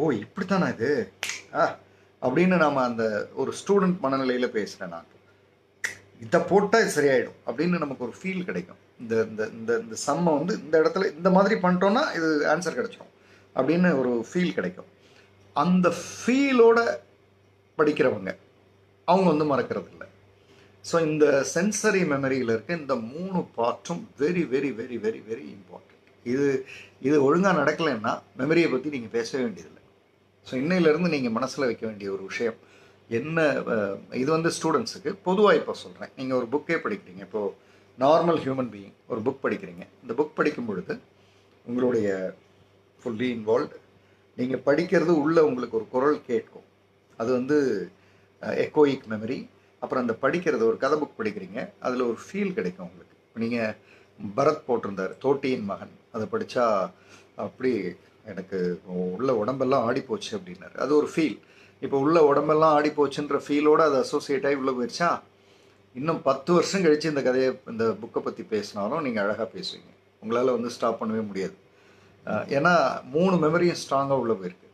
ஓ இப்படித்தானா இது அப்படின்னு நாம் அந்த ஒரு ஸ்டூடெண்ட் மனநிலையில் பேசுகிறேன் நான், இதை போட்டால் இது சரியாயிடும் அப்படின்னு நமக்கு ஒரு ஃபீல் கிடைக்கும். இந்த இந்த இந்த இந்த சம்மை வந்து இந்த இடத்துல இந்த மாதிரி பண்ணிட்டோன்னா இது ஆன்சர் கிடைச்சிடும் அப்படின்னு ஒரு ஃபீல் கிடைக்கும். அந்த ஃபீலோட படிக்கிறவங்க அவங்க வந்து மறக்கிறது இல்லை. ஸோ இந்த சென்சரி மெமரியில் இருக்க இந்த 3 பார்ட்டும் very very very very very important. இது இது ஒழுங்காக நடக்கலைன்னா மெமரியை பற்றி நீங்கள் பேசவே வேண்டியதில்லை. ஸோ இன்னையிலேருந்து நீங்கள் மனசில் வைக்க வேண்டிய ஒரு விஷயம் என்ன, இது வந்து ஸ்டூடெண்ட்ஸுக்கு பொதுவாக இப்போ சொல்கிறேன். நீங்கள் ஒரு புக்கே படிக்கிறீங்க, இப்போது நார்மல் ஹியூமன் பீயிங் ஒரு புக் படிக்கிறீங்க. இந்த புக் படிக்கும் பொழுது உங்களுடைய ஃபுல்லி இன்வால்வ்டு, நீங்கள் படிக்கிறது உள்ளே உங்களுக்கு ஒரு குரல் கேட்கும். அது வந்து எக்கோயிக் மெமரி. அப்புறம் அந்த படிக்கிறது, ஒரு கதை புக் படிக்கிறீங்க, அதில் ஒரு ஃபீல் கிடைக்கும் உங்களுக்கு. நீங்கள் பரத் போட்டிருந்தார் தோட்டியின் மகன், அதை படித்தா அப்படி எனக்கு உள்ள உடம்பெல்லாம் ஆடி போச்சு அப்படின்னாரு. அது ஒரு ஃபீல். இப்போ உள்ள உடம்பெல்லாம் ஆடி போச்சுன்ற ஃபீலோடு அது அசோசியேட் ஆகி உள்ளே போயிடுச்சா, இன்னும் 10 வருஷம் கழித்து இந்த கதையை, இந்த புக்கை பற்றி பேசினாலும் நீங்கள் அழகாக பேசுவீங்க. உங்களால் வந்து ஸ்டாப் பண்ணவே முடியாது. ஏன்னா 3 மெமரியும் ஸ்ட்ராங்காக உள்ள போயிருக்கு.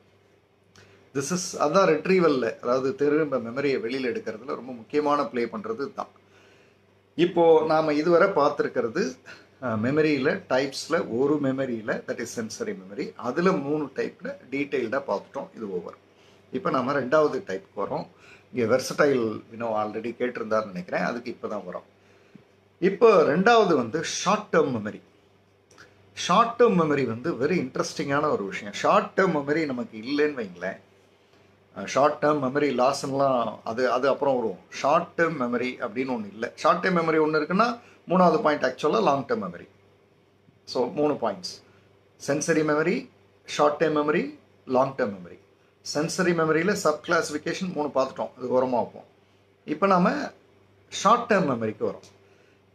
அதான் ரெட்ரீவலில், அதாவது திரும்ப மெமரியை வெளியில் எடுக்கிறதுல ரொம்ப முக்கியமான ப்ளே பண்ணுறது தான். இப்போது நாம் இதுவரை பார்த்துருக்கிறது மெமரியில் டைப்ஸில், ஒரு மெமரியில் தட் இஸ் சென்சரி மெமரி, அதில் 3 டைப்பில் டீட்டெயில்டாக பார்த்துட்டோம். இது ஓவர். இப்போ நம்ம 2வது டைப்புக்கு வரோம். இங்கே வெர்சடைல் வினோ ஆல்ரெடி கேட்டிருந்தாருன்னு நினைக்கிறேன், அதுக்கு இப்போ தான் வரோம். இப்போ 2வது வந்து short term memory. Short term memory வந்து வெரி இன்ட்ரெஸ்டிங்கான ஒரு விஷயம். ஷார்ட் டேர்ம் மெமரி நமக்கு இல்லைன்னு வைங்களேன், ஷார்ட் டேர்ம் மெமரி லாஸ்லாம் அது அப்புறம் வரும். ஷார்ட் டேர்ம் மெமரி அப்படின்னு ஒன்று இல்லை. ஷார்ட் டேர்ம் மெமரி ஒன்று இருக்குன்னா 3வது பாயிண்ட் ஆக்சுவலாக long term memory. So 3 points: sensory memory, short term memory, long term memory. Sensory மெமரியில் சப் கிளாஸிஃபிகேஷன் 3 பார்த்துட்டோம், அது ஓரமாக வைப்போம். இப்போ நாம் ஷார்ட் டேர்ம் மெமரிக்கு வரோம்.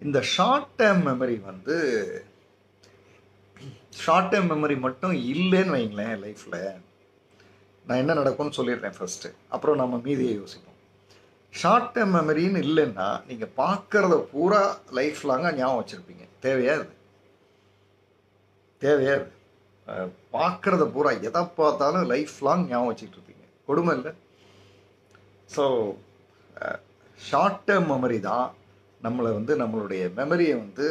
இந்த ஷார்ட் டேர்ம் மெமரி வந்து, ஷார்ட் டேர்ம் மெமரி மட்டும் இல்லைன்னு வைங்களேன் லைஃப்பில், நான் என்ன நடக்கும்னு சொல்லிடுறேன் ஃபஸ்ட்டு, அப்புறம் நம்ம மீதியை யோசிப்போம். ஷார்ட் டேர்ம் மெமரின்னு இல்லைன்னா நீங்கள் பார்க்குறத பூரா லைஃப் லாங்காக ஞாபகம் வச்சுருப்பீங்க. தேவையா இது? தேவையா இது? பார்க்குறத பூரா எதை பார்த்தாலும் லைஃப் லாங் ஞாபகம் வச்சுட்டு இருப்பீங்க. கொடுமை இல்லை? ஸோ ஷார்ட் டேர்ம் மெமரி தான் நம்மளை வந்து, நம்மளுடைய மெமரியை வந்து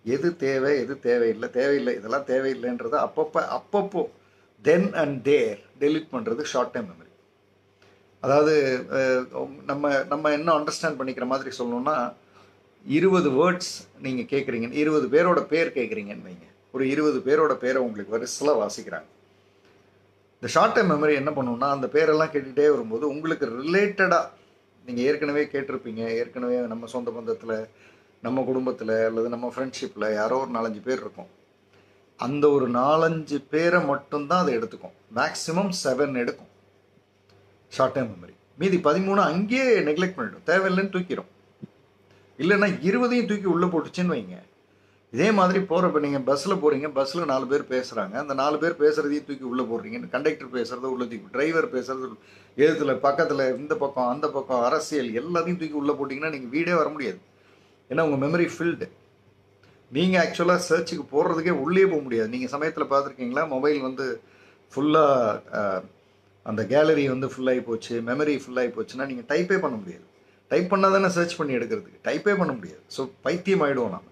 எது தேவை எது தேவையில்லை இதெல்லாம் தேவையில்லைன்றதை அப்பப்போ தென் அண்ட் தேர் டெலிட் பண்ணுறது ஷார்ட் டேர்ம் மெமரி. அதாவது நம்ம என்ன அண்டர்ஸ்டாண்ட் பண்ணிக்கிற மாதிரி சொல்லணும்னா, 20 வேர்ட்ஸ் நீங்கள் கேட்குறீங்க, 20 பேரோட பேர் கேட்குறீங்கன்னு வைங்க, ஒரு 20 பேரோட பேரை உங்களுக்கு வரிசலாக வாசிக்கிறாங்க. இந்த ஷார்ட் டேர்ம் மெமரி என்ன பண்ணுன்னா, அந்த பேரெல்லாம் கேட்டுகிட்டே வரும்போது உங்களுக்கு ரிலேட்டடாக, நீங்கள் ஏற்கனவே கேட்டிருப்பீங்க, ஏற்கனவே நம்ம சொந்த பந்தத்தில், நம்ம குடும்பத்தில், அல்லது நம்ம ஃப்ரெண்ட்ஷிப்பில் யாரோ ஒரு 4-5 பேர் இருக்கும். அந்த ஒரு 4-5 பேரை மட்டும்தான் அதை எடுத்துக்கும். மேக்ஸிமம் 7 எடுக்கும் ஷார்ட் டேர்ம் மெமரி. மீதி 13 அங்கேயே நெக்லெக்ட் பண்ணிடும், தேவையில்லைன்னு தூக்கிடும். இல்லைன்னா 20ஐயும் தூக்கி உள்ளே போட்டுச்சுன்னு வைங்க. இதே மாதிரி போகிறப்ப நீங்கள் பஸ்ஸில் போகிறீங்க, பஸ்ஸில் 4 பேர் பேசுகிறாங்க, அந்த 4 பேர் பேசுகிறதையும் தூக்கி உள்ளே போடுறீங்க. கண்டக்டர் பேசுகிறத உள்ளே தூக்கி, டிரைவர் பேசுகிறது எழுத்தில் பக்கத்தில், இந்த பக்கம் அந்த பக்கம், அரசியல் எல்லாத்தையும் தூக்கி உள்ளே போட்டிங்கன்னா நீங்கள் வீடே வர முடியாது. ஏன்னா உங்கள் மெமரி ஃபில்டு. நீங்கள் ஆக்சுவலாக சர்ச்சுக்கு போடுறதுக்கே உள்ளே போக முடியாது. நீங்கள் சமயத்தில் பார்த்துருக்கீங்களா, மொபைல் வந்து ஃபுல்லாக அந்த கேலரி வந்து ஃபுல்லாகி போச்சு, மெமரி ஃபுல்லாகி போச்சுன்னா நீங்கள் டைப்பே பண்ண முடியாது. டைப் பண்ணால் தானே சர்ச் பண்ணி எடுக்கிறதுக்கு, டைப்பே பண்ண முடியாது. ஸோ பைத்தியம் ஆகிடுவோம் நம்ம.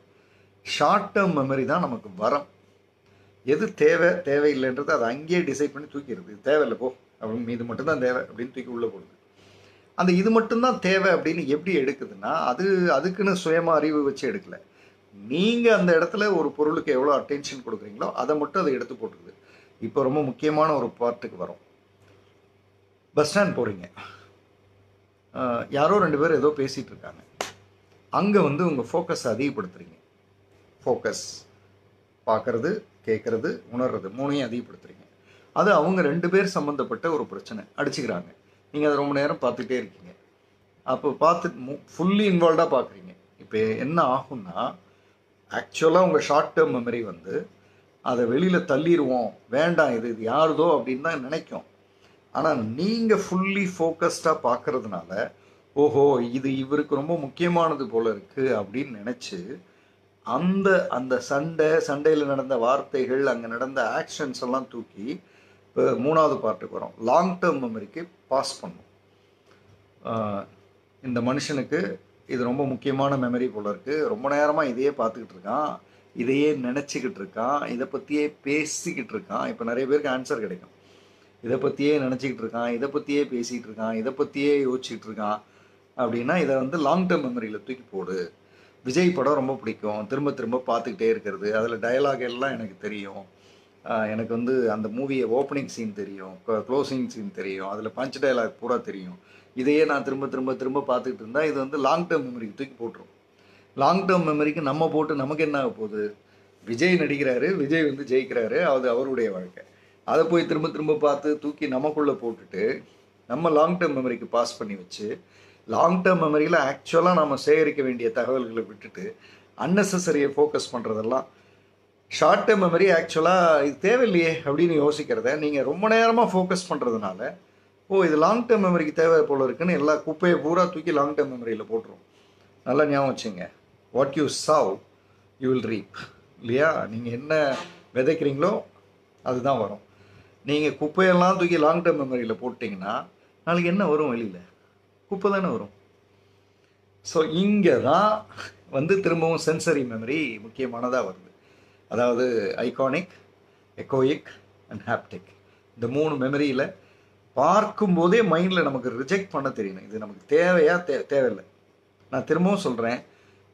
ஷார்ட் டேர்ம் மெமரி தான் நமக்கு வரம். எது தேவையில்லைன்றது அதை அங்கேயே டிசைட் பண்ணி தூக்கிடுது. இது தேவையில்லை போ அப்படின்னு, இது மட்டும்தான் தேவை அப்படின்னு தூக்கி உள்ளே போடுது. அந்த இது மட்டும்தான் தேவை அப்படின்னு எப்படி எடுக்குதுன்னா, அதுக்குன்னு சுயமாக அறிவு வச்சு எடுக்கலை. நீங்கள் அந்த இடத்துல ஒரு பொருளுக்கு எவ்வளோ அட்டென்ஷன் கொடுக்குறீங்களோ அதை மட்டும் அதை எடுத்து போட்டுருது. இப்போ ரொம்ப முக்கியமான ஒரு பார்ட்டுக்கு வரும். பஸ் ஸ்டாண்ட் போகிறீங்க, யாரோ 2 பேர் ஏதோ பேசிகிட்டு இருக்காங்க. அங்கே வந்து உங்கள் ஃபோக்கஸை அதிகப்படுத்துறீங்க. ஃபோக்கஸ், பார்க்குறது, கேட்குறது, உணர்றது, 3ஐயும் அதிகப்படுத்துறீங்க. அது அவங்க 2 பேர் சம்மந்தப்பட்ட ஒரு பிரச்சனை, அடிச்சுக்கிறாங்க. நீங்கள் அதை ரொம்ப நேரம் பார்த்துட்டே இருக்கீங்க. அப்போ பார்த்து ஃபுல்லி இன்வால்வ்டாக பார்க்குறீங்க. இப்போ என்ன ஆகும்னா, ஆக்சுவலாக உங்கள் ஷார்ட் டேர்ம் மெமரி வந்து அதை வெளியில் தள்ளிடுவோம், வேண்டாம் இது யாருதோ அப்படின்னு தான் நினைக்கும். ஆனால் நீங்கள் ஃபுல்லி ஃபோக்கஸ்டாக பார்க்கறதுனால, ஓஹோ இது இவருக்கு ரொம்ப முக்கியமானது போல இருக்குது அப்படின்னு நினச்சி அந்த சண்டையில் நடந்த வார்த்தைகள், அங்கே நடந்த ஆக்ஷன்ஸ் எல்லாம் தூக்கி இப்போ 3வது பார்ட்டுக்கு வரும். லாங் டேர்ம் மெமரிக்கு பாஸ் பண்ணும். இந்த மனுஷனுக்கு இது ரொம்ப முக்கியமான மெமரி போல இருக்குது, ரொம்ப நேரமாக இதையே பார்த்துக்கிட்டு இருக்கான், இதையே நினச்சிக்கிட்டு இருக்கான், இதை பற்றியே பேசிக்கிட்டு இருக்கான். இப்போ நிறைய பேருக்கு ஆன்சர் கிடைக்கும். இதை பற்றியே நினச்சிக்கிட்டு இருக்கான், இதை பற்றியே பேசிகிட்டு இருக்கான், இதை பற்றியே யோசிச்சுக்கிட்டு இருக்கான் அப்படின்னா இதை வந்து லாங் டேர்ம் மெமரியில் தூக்கி போடு. விஜய் படம் ரொம்ப பிடிக்கும், திரும்ப திரும்ப பார்த்துக்கிட்டே இருக்கிறது, அதில் டயலாக் எல்லாம் எனக்கு தெரியும், எனக்கு வந்து அந்த மூவியை ஓப்பனிங் சீன் தெரியும், க்ளோசிங் சீன் தெரியும், அதில் பஞ்ச் டயலாக் பூரா தெரியும். இதையே நான் திரும்ப திரும்ப திரும்ப பார்த்துக்கிட்டு இருந்தால் இது வந்து லாங் டேர்ம் மெமரிக்கு தூக்கி போட்டுரும். லாங் டேர்ம் மெமரிக்கு நம்ம போட்டு நமக்கு என்ன ஆக போகுது? விஜய் நடிக்கிறாரு, விஜய் வந்து ஜெயிக்கிறாரு, அது அவருடைய வாழ்க்கை. அதை போய் திரும்ப திரும்ப பார்த்து தூக்கி நமக்குள்ளே போட்டுட்டு நம்ம லாங் டேர்ம் மெமரிக்கு பாஸ் பண்ணி வச்சு லாங் டேர்ம் மெமரியில் ஆக்சுவலாக நம்ம சேகரிக்க வேண்டிய தகவல்களை விட்டுட்டு அன்னெசரியை ஃபோக்கஸ் பண்ணுறதெல்லாம் ஷார்ட் டேர்ம் மெமரி ஆக்சுவலாக இது தேவையில்லையே அப்படின்னு யோசிக்கிறத நீங்கள் ரொம்ப நேரமாக ஃபோக்கஸ் பண்ணுறதுனால இது லாங் டேர்ம் மெமரிக்கு தேவை போல இருக்குன்னு எல்லா குப்பையை பூரா தூக்கி லாங் டேர்ம் மெமரியில் போட்டுரும். நல்லா ஞாபகம் வச்சுங்க, what you sow you will reap. இல்லையா? நீங்கள் என்ன விதைக்கிறீங்களோ அதுதான் வரும். நீங்கள் குப்பையெல்லாம் தூக்கி லாங் டேர்ம் மெமரியில் போட்டிங்கன்னா நாளைக்கு என்ன வரும்? வெளியில் குப்பை தானே வரும். ஸோ இங்கே தான் வந்து திரும்பவும் சென்சரி மெமரி முக்கியமானதாக வருது. அதாவது ஐகானிக், எக்கோயிக் அண்ட் ஹாப்டிக், இந்த 3 மெமரியில் பார்க்கும்போதே மைண்டில் நமக்கு ரிஜெக்ட் பண்ண தெரியணும். இது நமக்கு தேவையா தேவையில்லை. நான் திரும்பவும் சொல்கிறேன்,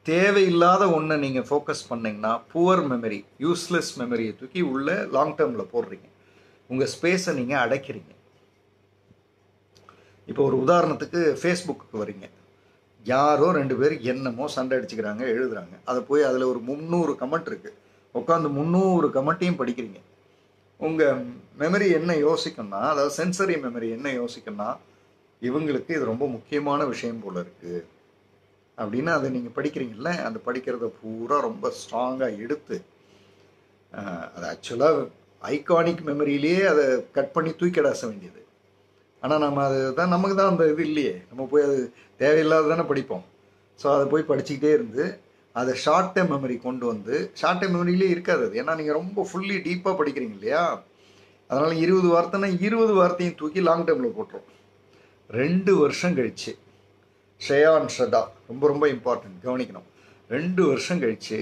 தேவையில்லாத ஒன்றை நீங்கள் ஃபோக்கஸ் பண்ணிங்கன்னா புவர் மெமரி, யூஸ்லெஸ் மெமரியை தூக்கி உள்ள லாங் டேர்மில் போடுறீங்க. உங்கள் ஸ்பேஸை நீங்கள் அடைக்கிறீங்க. இப்போ ஒரு உதாரணத்துக்கு ஃபேஸ்புக்கு வரீங்க, யாரோ 2 பேர் என்னமோ சண்டை அடிச்சுக்கிறாங்க, எழுதுகிறாங்க, அதை போய் அதில் ஒரு 300 கமெண்ட் இருக்குது, உட்காந்து 300 கமெண்ட்டையும் படிக்கிறீங்க. உங்கள் மெமரி என்ன யோசிக்கும்னா, அதாவது சென்சரி மெமரி என்ன யோசிக்கும்னா, இவங்களுக்கு இது ரொம்ப முக்கியமான விஷயம் போல் இருக்குது அப்படின்னு அதை நீங்கள் படிக்கிறீங்கள, அந்த படிக்கிறத பூரா ரொம்ப ஸ்ட்ராங்காக எடுத்து அது ஆக்சுவலாக ஐகானிக் மெமரியிலேயே அதை கட் பண்ணி தூக்கிடாச வேண்டியது. ஆனால் நம்ம அது தான் நமக்கு தான் அந்த இது இல்லையே, நம்ம போய் அது தேவையில்லாத தானே படிப்போம். ஸோ அதை போய் படிச்சுக்கிட்டே இருந்து அதை ஷார்ட் டேர்ம் மெமரி கொண்டு வந்து, ஷார்ட் டேர்ம் மெமரியிலே இருக்காது அது, ஏன்னா நீங்கள் ரொம்ப ஃபுல்லி டீப்பாக படிக்கிறீங்க இல்லையா. அதனால் 20 வார்த்தைன்னா 20 வார்த்தையும் தூக்கி லாங் டேர்மில் போட்டுரும். 2 வருஷம் கழிச்சு, ஷேயான் ஷதா ரொம்ப ரொம்ப இம்பார்ட்டன்ட், கவனிக்கணும். 2 வருஷம் கழிச்சு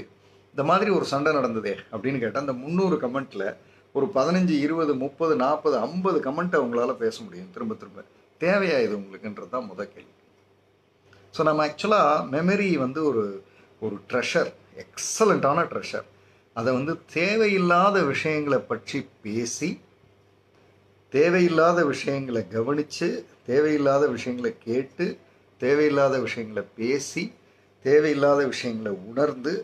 இந்த மாதிரி ஒரு சண்டை நடந்ததே அப்படின்னு கேட்டால் அந்த 300 கமெண்ட்டில் ஒரு 15, 20, 30, 40, 50 கமெண்ட்டை உங்களால் பேச முடியும் திரும்ப திரும்ப. தேவையா இது உங்களுக்குன்றது தான் முதல் கேள்வி. ஸோ நம்ம ஆக்சுவலாக மெமரி வந்து ஒரு ட்ரெஷர், எக்ஸலண்ட்டான ட்ரெஷர். அதை வந்து தேவையில்லாத விஷயங்களை பற்றி பேசி, தேவையில்லாத விஷயங்களை கவனித்து, தேவையில்லாத விஷயங்களை கேட்டு, தேவையில்லாத விஷயங்களை பேசி, தேவையில்லாத விஷயங்களை உணர்ந்து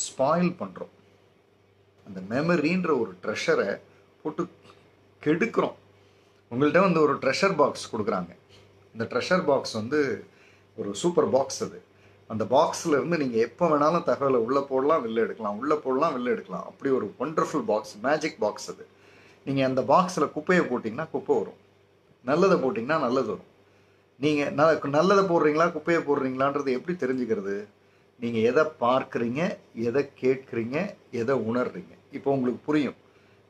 ஸ்பாயில் பண்ணுறோம். அந்த மெமரின்ற ஒரு ட்ரெஷரை போட்டு கெடுக்கிறோம். உங்கள்கிட்ட வந்து ஒரு ட்ரெஷர் பாக்ஸ் கொடுக்குறாங்க. இந்த ட்ரெஷர் பாக்ஸ் வந்து ஒரு சூப்பர் பாக்ஸ். அது அந்த பாக்ஸில் இருந்து நீங்கள் எப்போ வேணாலும் தகவலை உள்ளே போடலாம், வெளில எடுக்கலாம், உள்ளே போடலாம், வெளில எடுக்கலாம். அப்படி ஒரு ஒண்டர்ஃபுல் பாக்ஸ், மேஜிக் பாக்ஸ் அது. நீங்கள் அந்த பாக்ஸில் குப்பையை போட்டிங்கன்னா குப்பை வரும், நல்லதை போட்டிங்கன்னா நல்லது வரும். நீங்கள் நல்லதை போடுறீங்களா குப்பையை போடுறீங்களான்றது எப்படி தெரிஞ்சுக்கிறது? நீங்கள் எதை பார்க்குறீங்க, எதை கேட்குறீங்க, எதை உணர்றீங்க. இப்போ உங்களுக்கு புரியும்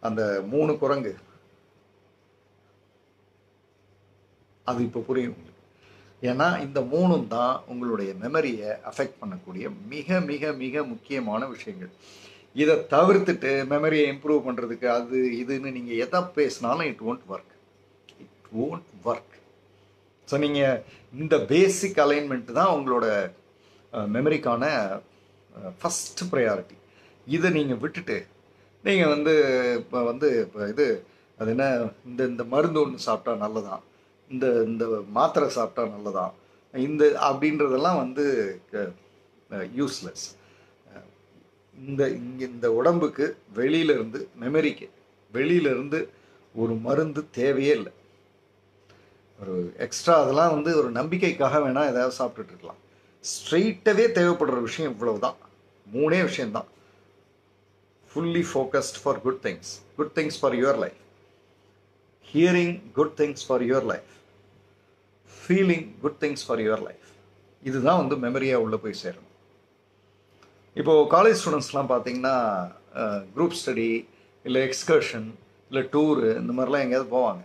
அந்த 3 குரங்கு, அது இப்போ புரியும் உங்களுக்கு. ஏன்னா இந்த 3ம் தான் உங்களுடைய மெமரியை அஃபெக்ட் பண்ணக்கூடிய மிக மிக மிக முக்கியமான விஷயங்கள். இதை தவிர்த்துட்டு மெமரியை இம்ப்ரூவ் பண்ணுறதுக்கு அது இதுன்னு நீங்கள் எதை பேசினாலும் இட் ஓன்ட் ஒர்க். ஸோ நீங்கள் இந்த பேசிக் அலைன்மெண்ட் தான் உங்களோட மெமரிக்கான ஃபஸ்ட் ப்ரையாரிட்டி. இதை நீங்கள் விட்டுட்டு நீங்கள் வந்து இப்போ இது அது என்ன, இந்த மருந்து ஒன்று சாப்பிட்டா நல்லதான், இந்த மாத்திரை சாப்பிட்டா நல்லதான், அப்படின்றதெல்லாம் வந்து யூஸ்லெஸ். இந்த உடம்புக்கு வெளியிலேருந்து, மெமரிக்கு வெளியிலேருந்து ஒரு மருந்து தேவையே இல்லை. ஒரு எக்ஸ்ட்ரா அதெல்லாம் வந்து ஒரு நம்பிக்கைக்காக வேணால் ஏதாவது சாப்பிட்டுட்டு இருக்கலாம். ஸ்ட்ரெயிட்டாகவே தேவைப்படுற விஷயம் இவ்வளவு தான், 3 விஷயம்தான். Fully focused for good things for your life, hearing good things for your life, feeling good things for your life. இதுதான் வந்து மெமரியாக உள்ளே போய் சேரணும். இப்போது காலேஜ் ஸ்டூடெண்ட்ஸ்லாம் பார்த்தீங்கன்னா குரூப் ஸ்டடி இல்லை எக்ஸ்கர்ஷன் இல்லை டூரு இந்த மாதிரிலாம் எங்கேயாவது போவாங்க.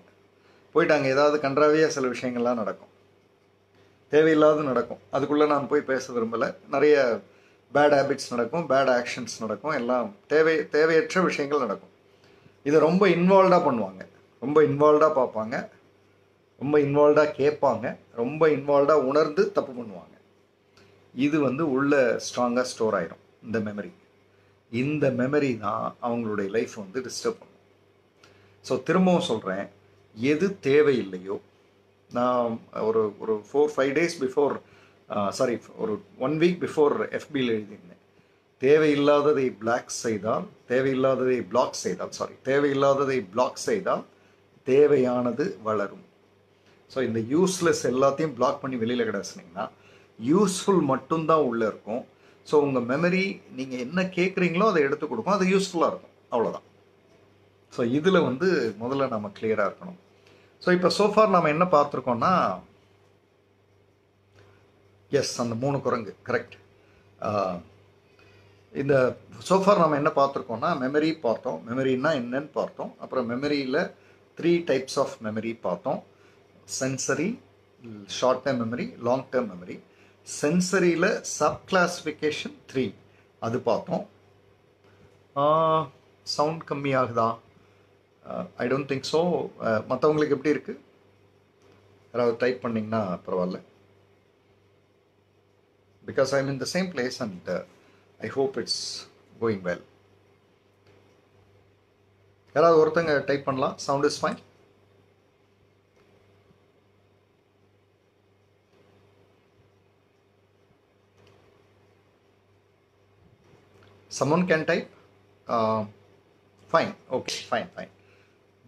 போயிட்டு அங்கே ஏதாவது கன்றாவியாக சில விஷயங்கள்லாம் நடக்கும், தேவையில்லாத நடக்கும். அதுக்குள்ளே நான் போய் பேச விரும்பலை. நிறைய பேட் ஹேபிட்ஸ் நடக்கும், பேட் ஆக்ஷன்ஸ் நடக்கும், எல்லாம் தேவையற்ற விஷயங்கள் நடக்கும். இதை ரொம்ப இன்வால்வ்டாக பண்ணுவாங்க, ரொம்ப இன்வால்வ்டாக பார்ப்பாங்க, ரொம்ப இன்வால்வ்டாக கேட்பாங்க, ரொம்ப இன்வால்வ்டாக உணர்ந்து தப்பு பண்ணுவாங்க. இது வந்து உள்ள ஸ்ட்ராங்காக ஸ்டோர் ஆயிரும் இந்த மெமரி தான் அவங்களுடைய லைஃப் வந்து டிஸ்டர்ப் பண்ணும். ஸோ திரும்பவும் சொல்கிறேன், எது தேவையில்லையோ, நான் ஒரு ஒரு 4-5 days பிஃபோர், சாரி, ஒரு 1 week பிஃபோர் எஃபியில் எழுதியிருந்தேன். தேவையில்லாததை பிளாக் செய்தால் தேவையானது வளரும். ஸோ இந்த யூஸ்லெஸ் எல்லாத்தையும் பிளாக் பண்ணி வெளியில் கிடச்சினிங்கன்னா யூஸ்ஃபுல் மட்டும்தான் உள்ளே இருக்கும். ஸோ உங்கள் மெமரி நீங்கள் என்ன கேட்குறீங்களோ அதை எடுத்து கொடுக்கும், அது யூஸ்ஃபுல்லாக இருக்கும், அவ்வளோதான். ஸோ இதில் வந்து முதல்ல நம்ம கிளியராக இருக்கணும். ஸோ இப்போ சோஃபார் நம்ம என்ன பார்த்துருக்கோம்னா, எஸ், அந்த 3 குரங்கு கரெக்ட். இந்த சோஃபார் நம்ம என்ன பார்த்துருக்கோம்னா, மெமரி பார்த்தோம், மெமரின்னா என்னன்னு பார்த்தோம். அப்புறம் மெமரியில் 3 types ஆஃப் மெமரி பார்த்தோம். Sensory, short term memory, long term memory. சென்சரியில் சப் கிளாஸிஃபிகேஷன் 3 அது பார்த்தோம். சவுண்ட் கம்மியாகுதா? I don't think so. மற்றவங்களுக்கு எப்படி இருக்குது? யாராவது டைப் பண்ணிங்கன்னா பரவாயில்ல. Because I am in the same place and I hope it's going well. யாராவது ஒருத்தங்க டைப் பண்ணலாம். Sound is fine. Someone can type. Fine. Okay. Fine.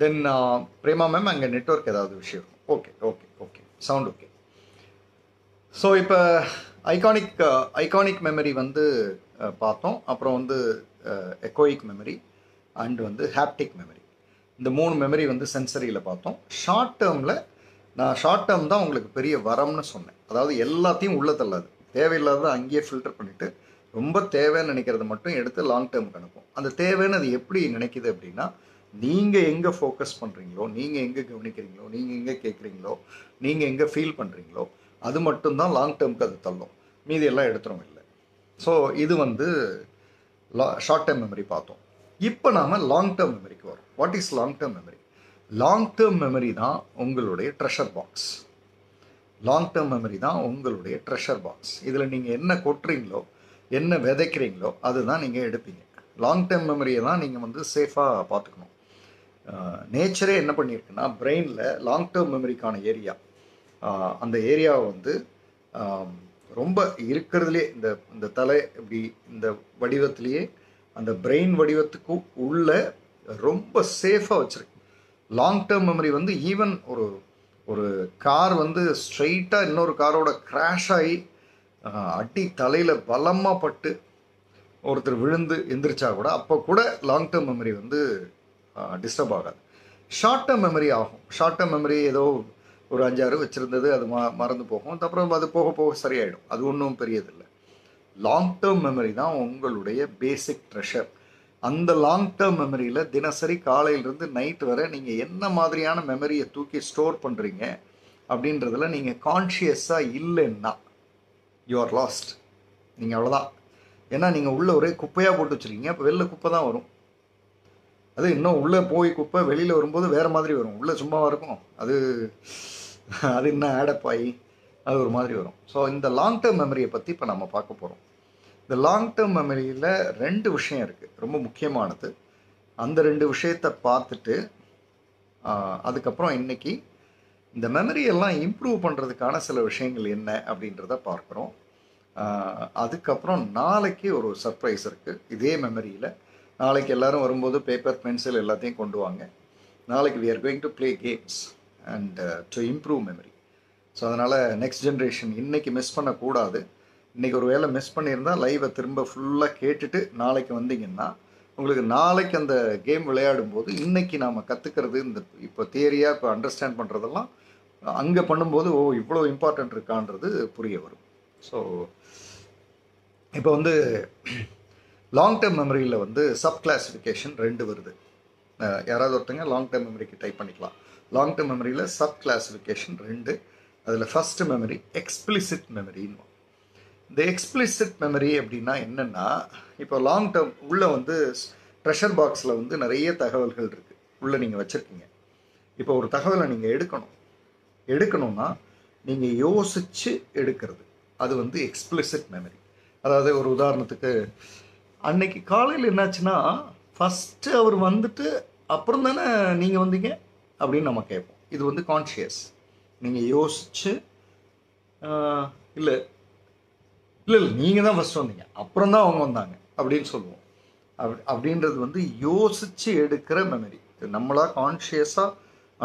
Then Prema ma'am, அங்கே நெட்வொர்க் ஏதாவது விஷயம். ஓகே. Sound okay. ஸோ இப்போ iconic memory வந்து பார்த்தோம். அப்புறம் வந்து எக்கோயிக் மெமரி அண்ட் வந்து ஹாப்டிக் மெமரி. இந்த 3 மெமரி வந்து சென்சரியில் பார்த்தோம். ஷார்ட் டேர்ம் தான் உங்களுக்கு பெரிய வரம்னு சொன்னேன். அதாவது எல்லாத்தையும் உள்ள தள்ளாது, தேவையில்லாத அங்கேயே ஃபில்டர் பண்ணிவிட்டு ரொம்ப தேவைன்னு நினைக்கிறத மட்டும் எடுத்து லாங் டேர்முக்கு அனுப்பும். அந்த தேவைன்னு அது எப்படி நினைக்குது அப்படின்னா, நீங்கள் எங்கே ஃபோக்கஸ் பண்ணுறீங்களோ, நீங்கள் எங்கே கவனிக்கிறீங்களோ, நீங்கள் எங்கே கேட்குறீங்களோ, நீங்கள் எங்கே ஃபீல் பண்ணுறீங்களோ அது மட்டும்தான் லாங் டேர்முக்கு அது தள்ளும். மீதி எல்லாம் எடுத்துரும் இல்லை. ஸோ இது வந்து ஷார்ட் டேர்ம் மெமரி பார்த்தோம். இப்போ நாம் லாங் டேர்ம் மெமரிக்கு வரோம். What is long term memory? Long term memory தான் உங்களுடைய ட்ரெஷர் பாக்ஸ். இதில் நீங்கள் என்ன கொட்டுறீங்களோ, என்ன விதைக்கிறீங்களோ அதுதான் நீங்கள் எடுப்பீங்க. லாங் டேர்ம் மெமரியை தான் நீங்கள் வந்து சேஃபாக பார்த்துக்கணும். நேச்சரே என்ன பண்ணியிருக்குன்னா, பிரெயினில் லாங் டேர்ம் மெமரிக்கான ஏரியா, அந்த ஏரியாவை வந்து ரொம்ப இருக்கிறதுலே இந்த தலை இப்படி இந்த வடிவத்திலேயே அந்த பிரெயின் வடிவத்துக்கு உள்ள ரொம்ப சேஃபாக வச்சுருக்கு. லாங் டேர்ம் மெமரி வந்து ஈவன் ஒரு கார் வந்து ஸ்ட்ரெயிட்டாக இன்னொரு காரோட கிராஷ் ஆகி அடி தலையில் பலமாக பட்டு ஒருத்தர் விழுந்து எந்திரிச்சா கூட அப்போ கூட லாங் டேர்ம் மெமரி வந்து டிஸ்டர்ப் ஆகாது. ஷார்ட் டேர்ம் மெமரி ஆகும். ஷார்ட் டேர்ம் மெமரி ஏதோ ஒரு 5-6 வச்சுருந்தது, அது மறந்து போகும். அப்புறம் அது போக போக சரியாயிடும். அது ஒன்றும் பெரியதில்லை. லாங் டேர்ம் மெமரி தான் உங்களுடைய பேசிக் ட்ரெஷர். அந்த லாங் டேர்ம் மெமரியில் தினசரி காலையிலேருந்து நைட் வரை நீங்கள் என்ன மாதிரியான மெமரியை தூக்கி ஸ்டோர் பண்ணுறீங்க அப்படின்றதுல நீங்கள் கான்ஷியஸாக இல்லைன்னா யூ ஆர் லாஸ்ட். நீங்கள் அவ்வளோதான். ஏன்னா நீங்கள் உள்ளே ஒரே குப்பையாக போட்டு வச்சுருக்கீங்க. அப்போ வெளில குப்பை தான் வரும். அது இன்னும் உள்ளே போய் குப்பை வெளியில் வரும்போது வேறு மாதிரி வரும். உள்ளே சும்மாவாக இருக்கும், அது இன்னும் ஆடப் ஆகி அது ஒரு மாதிரி வரும். ஸோ இந்த லாங் டேர்ம் மெமரியை பற்றி இப்போ நம்ம பார்க்க போகிறோம். இந்த லாங் டேர்ம் மெமரியில் 2 விஷயம் இருக்குது, ரொம்ப முக்கியமானது. அந்த 2 விஷயத்தை பார்த்துட்டு அதுக்கப்புறம் இன்றைக்கி இந்த மெமரியெல்லாம் இம்ப்ரூவ் பண்ணுறதுக்கான சில விஷயங்கள் என்ன அப்படின்றத பார்க்குறோம். அதுக்கப்புறம் நாளைக்கு ஒரு சர்ப்ரைஸ் இருக்குது இதே மெமரியில். நாளைக்கு எல்லோரும் வரும்போது பேப்பர், பென்சில் எல்லாத்தையும் கொண்டு வாங்க. நாளைக்கு we are going to play games and to improve memory. So அதனால் நெக்ஸ்ட் ஜென்ரேஷன் இன்றைக்கி மிஸ் பண்ணக்கூடாது. இன்றைக்கி ஒரு வேளை மிஸ் பண்ணியிருந்தால் லைவை திரும்ப ஃபுல்லாக கேட்டுட்டு நாளைக்கு வந்தீங்கன்னா உங்களுக்கு நாளைக்கு அந்த கேம் விளையாடும்போது இன்றைக்கி நாம் கற்றுக்கிறது இந்த இப்போ தியரியாக இப்போ அண்டர்ஸ்டாண்ட் பண்ணுறதெல்லாம் அங்கே பண்ணும்போது இவ்வளோ இம்பார்ட்டண்ட் இருக்கான்றது புரிய வரும். ஸோ இப்போ வந்து லாங் டேர்ம் மெமரியில் வந்து சப் கிளாஸிஃபிகேஷன் 2 வருது. யாராவது ஒருத்தங்க லாங் டேர்ம் மெமரிக்கு டைப் பண்ணிக்கலாம். லாங் டேர்ம் மெமரியில் சப் கிளாஸிஃபிகேஷன் 2. அதில் ஃபஸ்ட்டு மெமரி எக்ஸ்பிளிசிட் மெமரின்னு. இந்த எக்ஸ்பிளிசிட் மெமரி அப்படின்னா என்னென்னா, இப்போ லாங் டேர்ம் உள்ளே வந்து ட்ரெஷர் பாக்ஸில் வந்து நிறைய தகவல்கள் இருக்குது, உள்ளே நீங்கள் வச்சுருக்கீங்க. இப்போ ஒரு தகவலை நீங்கள் எடுக்கணும். எடுக்கணும்னா நீங்கள் யோசித்து எடுக்கிறது, அது வந்து எக்ஸ்பிளிசிட் மெமரி. அதாவது ஒரு உதாரணத்துக்கு, அன்னைக்கு காலையில் என்னாச்சுன்னா, ஃபஸ்ட்டு அவர் வந்துட்டு அப்புறம் தானே நீங்கள் வந்தீங்க அப்படின்னு நம்ம கேட்போம். இது வந்து கான்ஷியஸ். நீங்கள் யோசித்து இல்லை இல்லை இல்லை நீங்கள் தான் ஃபஸ்ட் வந்தீங்க அப்புறம் தான் அவங்க வந்தாங்க அப்படின்னு சொல்லுவோம். அப்படின்றது வந்து யோசித்து எடுக்கிற மெமரி. நம்மளா கான்ஷியஸாக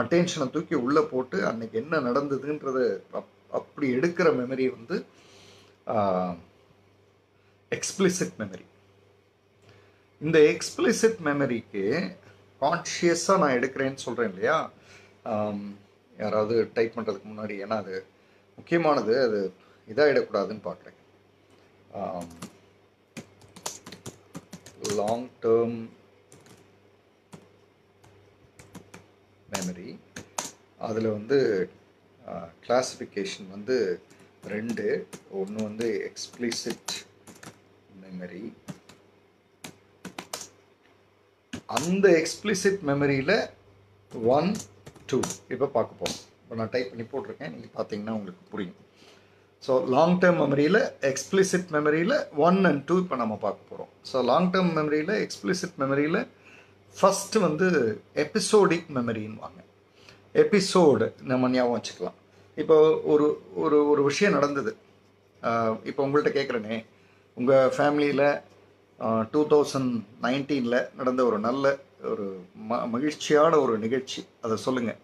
அட்டென்ஷனை தூக்கி உள்ளே போட்டு அன்னைக்கு என்ன நடந்ததுன்றத அப்படி எடுக்கிற மெமரி வந்து எக்ஸ்பிளிசிட் மெமரி. இந்த எக்ஸ்பிளிசிட் மெமரிக்கு கான்ஷியஸாக நான் எடுக்கிறேன்னு சொல்கிறேன் இல்லையா, யாராவது டைப் பண்ணுறதுக்கு முன்னாடி, ஏன்னா அது முக்கியமானது, அது இதாகிடக்கூடாதுன்னு பார்க்குறேன். லாங் டேர்ம் மெமரி, அதில் வந்து கிளாசிஃபிகேஷன் வந்து 2. ஒன்று வந்து எக்ஸ்பிளிசிட் மெமரி. அந்த எக்ஸ்பிளிசிட் மெமரியில் 1, 2 இப்போ பார்க்க போகிறோம். இப்போ நான் டைப் பண்ணி போட்டிருக்கேன், நீங்கள் பார்த்தீங்கன்னா உங்களுக்கு புரியும். ஸோ லாங் டேர்ம் மெமரியில், எக்ஸ்பிளிசிட் மெமரியில் 1 and 2 இப்போ நம்ம பார்க்க போகிறோம். ஸோ லாங் டேர்ம் மெமரியில், எக்ஸ்பிளிசிட் மெமரியில் ஃபஸ்ட்டு வந்து எபிசோடிக் மெமரின்னு வாங்க. எபிசோடு நம்ம ஞாபகம் வச்சுக்கலாம். இப்போ ஒரு ஒரு ஒரு விஷயம் நடந்தது. இப்போ உங்கள்கிட்ட கேட்குறேனே, உங்கள் ஃபேமிலியில் 2019 நடந்த ஒரு நல்ல ஒரு மகிழ்ச்சியான ஒரு நிகழ்ச்சி, அதை சொல்லுங்கள்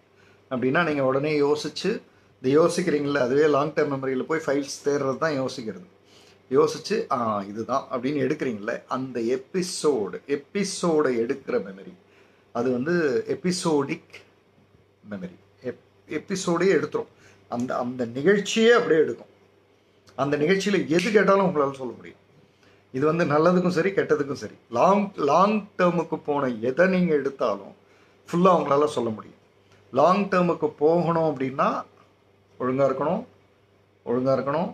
அப்படின்னா நீங்கள் உடனே யோசித்து, இந்த யோசிக்கிறீங்கள, அதுவே லாங் டேர்ம் மெமரியில் போய் ஃபைல்ஸ் தேடுறது தான் யோசிக்கிறது. யோசித்து இதுதான் அப்படின்னு எடுக்கிறீங்கள, அந்த எபிசோடை எடுக்கிற மெமரி, அது வந்து எபிசோடிக் மெமரி. எபிசோடே எடுத்துரும். அந்த அந்த நிகழ்ச்சியே அப்படியே எடுக்கும். அந்த நிகழ்ச்சியில் எது கேட்டாலும் உங்களால் சொல்ல முடியும். இது வந்து நல்லதுக்கும் சரி, கெட்டதுக்கும் சரி. லாங் டேர்முக்கு போன எதை நீங்கள் எடுத்தாலும் ஃபுல்லாக அவங்களால சொல்ல முடியும். லாங் டேர்முக்கு போகணும் அப்படின்னா ஒழுங்காக இருக்கணும்,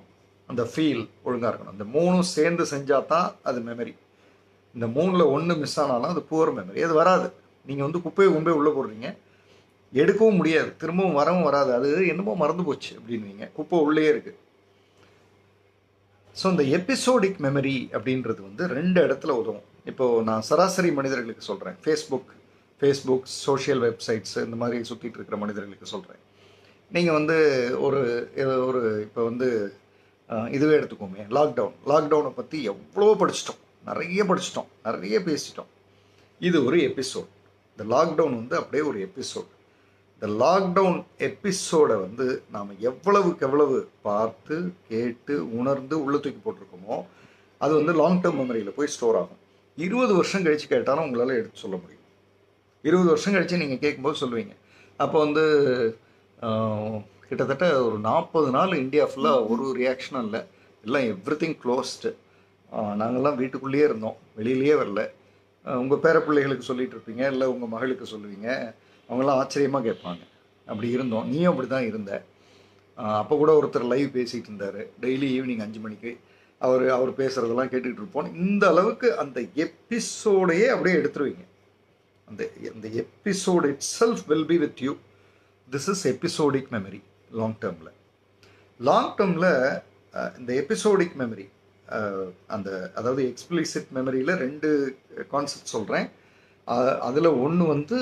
அந்த ஃபீல் ஒழுங்காக இருக்கணும். இந்த 3 சேர்ந்து செஞ்சால் தான் அது மெமரி. இந்த 3ல் 1 மிஸ் ஆனாலும் அது புவர் மெமரி, அது வராது. நீங்கள் வந்து குப்பையை உள்ளே போடுறீங்க, எடுக்கவும் முடியாது, திரும்பவும் வரவும் வராது. அது என்னமோ மறந்து போச்சு அப்படின்வீங்க, குப்பை உள்ளே இருக்குது. ஸோ இந்த எபிசோடிக் மெமரி அப்படின்றது வந்து 2 இடத்துல உதவும். இப்போது நான் சராசரி மனிதர்களுக்கு சொல்கிறேன், ஃபேஸ்புக் சோஷியல் வெப்சைட்ஸு இந்த மாதிரி சுற்றிட்டு இருக்கிற மனிதர்களுக்கு சொல்கிறேன். நீங்கள் வந்து ஒரு இப்போ வந்து இதுவே எடுத்துக்கோமே, லாக்டவுனை பற்றி எவ்வளோ படிச்சிட்டோம், நிறைய பேசிட்டோம். இது ஒரு எபிசோட். இந்த லாக்டவுன் வந்து அப்படியே ஒரு எபிசோட். இந்த லாக்டவுன் எபிசோடை வந்து நாம் எவ்வளவுக்கு எவ்வளவு பார்த்து, கேட்டு, உணர்ந்து உள்ளே தூக்கி போட்டிருக்கோமோ அது வந்து லாங் டேர்ம் மெமரியில் போய் ஸ்டோர் ஆகும். 20 வருஷம் கழித்து கேட்டாலும் உங்களால் எடுத்து சொல்ல முடியும். 20 வருஷம் கழித்து நீங்கள் கேட்கும்போது சொல்லுவீங்க. அப்போ வந்து கிட்டத்தட்ட ஒரு 40 நாள் இந்தியா ஃபுல்லாக ஒரு ரியாக்ஷனும் இல்லை, எல்லாம் எவ்ரிதிங் க்ளோஸ்டு. நாங்கள்லாம் வீட்டுக்குள்ளேயே இருந்தோம், வெளியிலேயே வரல. உங்கள் பேர பிள்ளைகளுக்கு சொல்லிகிட்டு இருப்பீங்க, இல்லை உங்கள் மகளுக்கு சொல்லுவீங்க. அவங்களாம் ஆச்சரியமாக கேட்பாங்க, அப்படி இருந்தோம், நீயும் அப்படி தான் இருந்த. அப்போ கூட ஒருத்தர் லைவ் பேசிகிட்டு இருந்தார், டெய்லி ஈவினிங் 5 மணிக்கு அவர் பேசுகிறதெல்லாம் கேட்டுக்கிட்டு இருப்போம். இந்த அளவுக்கு அந்த எபிசோடையே அப்படியே எடுத்துருவீங்க. அந்த episode it self will be with you. This is episodic memory. Long டேர்மில் இந்த எபிசோடிக் மெமரி, அதாவது எக்ஸ்பிளிசிட் மெமரியில் 2 கான்செப்ட் சொல்கிறேன். அதில் ஒன்று வந்து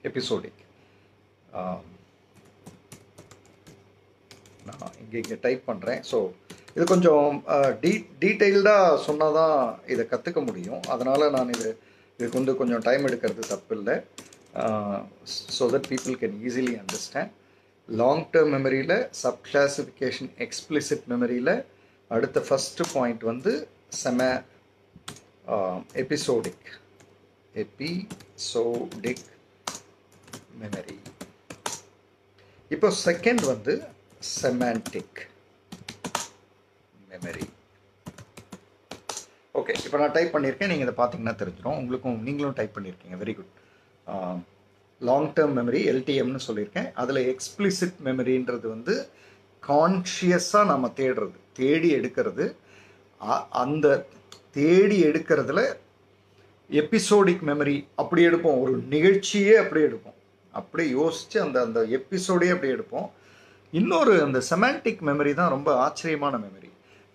எபிசோடிக். நான் இங்கே டைப் பண்ணுறேன். ஸோ இது கொஞ்சம் டீட்டெயில்டாக சொன்னால் தான் இதை கற்றுக்க முடியும். அதனால் நான் இதுக்கு வந்து கொஞ்சம் டைம் எடுக்கிறது தப்பு இல்லை. So that people can easily understand. Long term மெமரியில் சப் கிளாசிஃபிகேஷன் எக்ஸ்பிளிசிட் மெமரியில் அடுத்த ஃபஸ்ட்டு பாயிண்ட் வந்து எபிசோடிக் மெமரி. இப்போ செகண்ட் வந்து செமான்டிக் மெமரி. ஓகே, இப்போ நான் டைப் பண்ணியிருக்கேன், நீங்கள் இதை பார்த்தீங்கன்னா தெரிஞ்சிடும். நீங்களும் டைப் பண்ணியிருக்கீங்க, very good. Long term memory எல்டிஎம்னு சொல்லியிருக்கேன். அதில் எக்ஸ்பிளிசிட் மெமரின்றது வந்து கான்ஷியஸாக நம்ம தேடி எடுக்கிறது. அந்த தேடி எடுக்கிறதுல எபிசோடிக் மெமரி அப்படி எடுப்போம், ஒரு நிகழ்ச்சியே அப்படியே எடுப்போம், அப்படியே யோசித்து அந்த எபிசோடே அப்படியே எடுப்போம். இன்னொரு அந்த செமான்டிக் மெமரி தான் ரொம்ப ஆச்சரியமான மெமரி.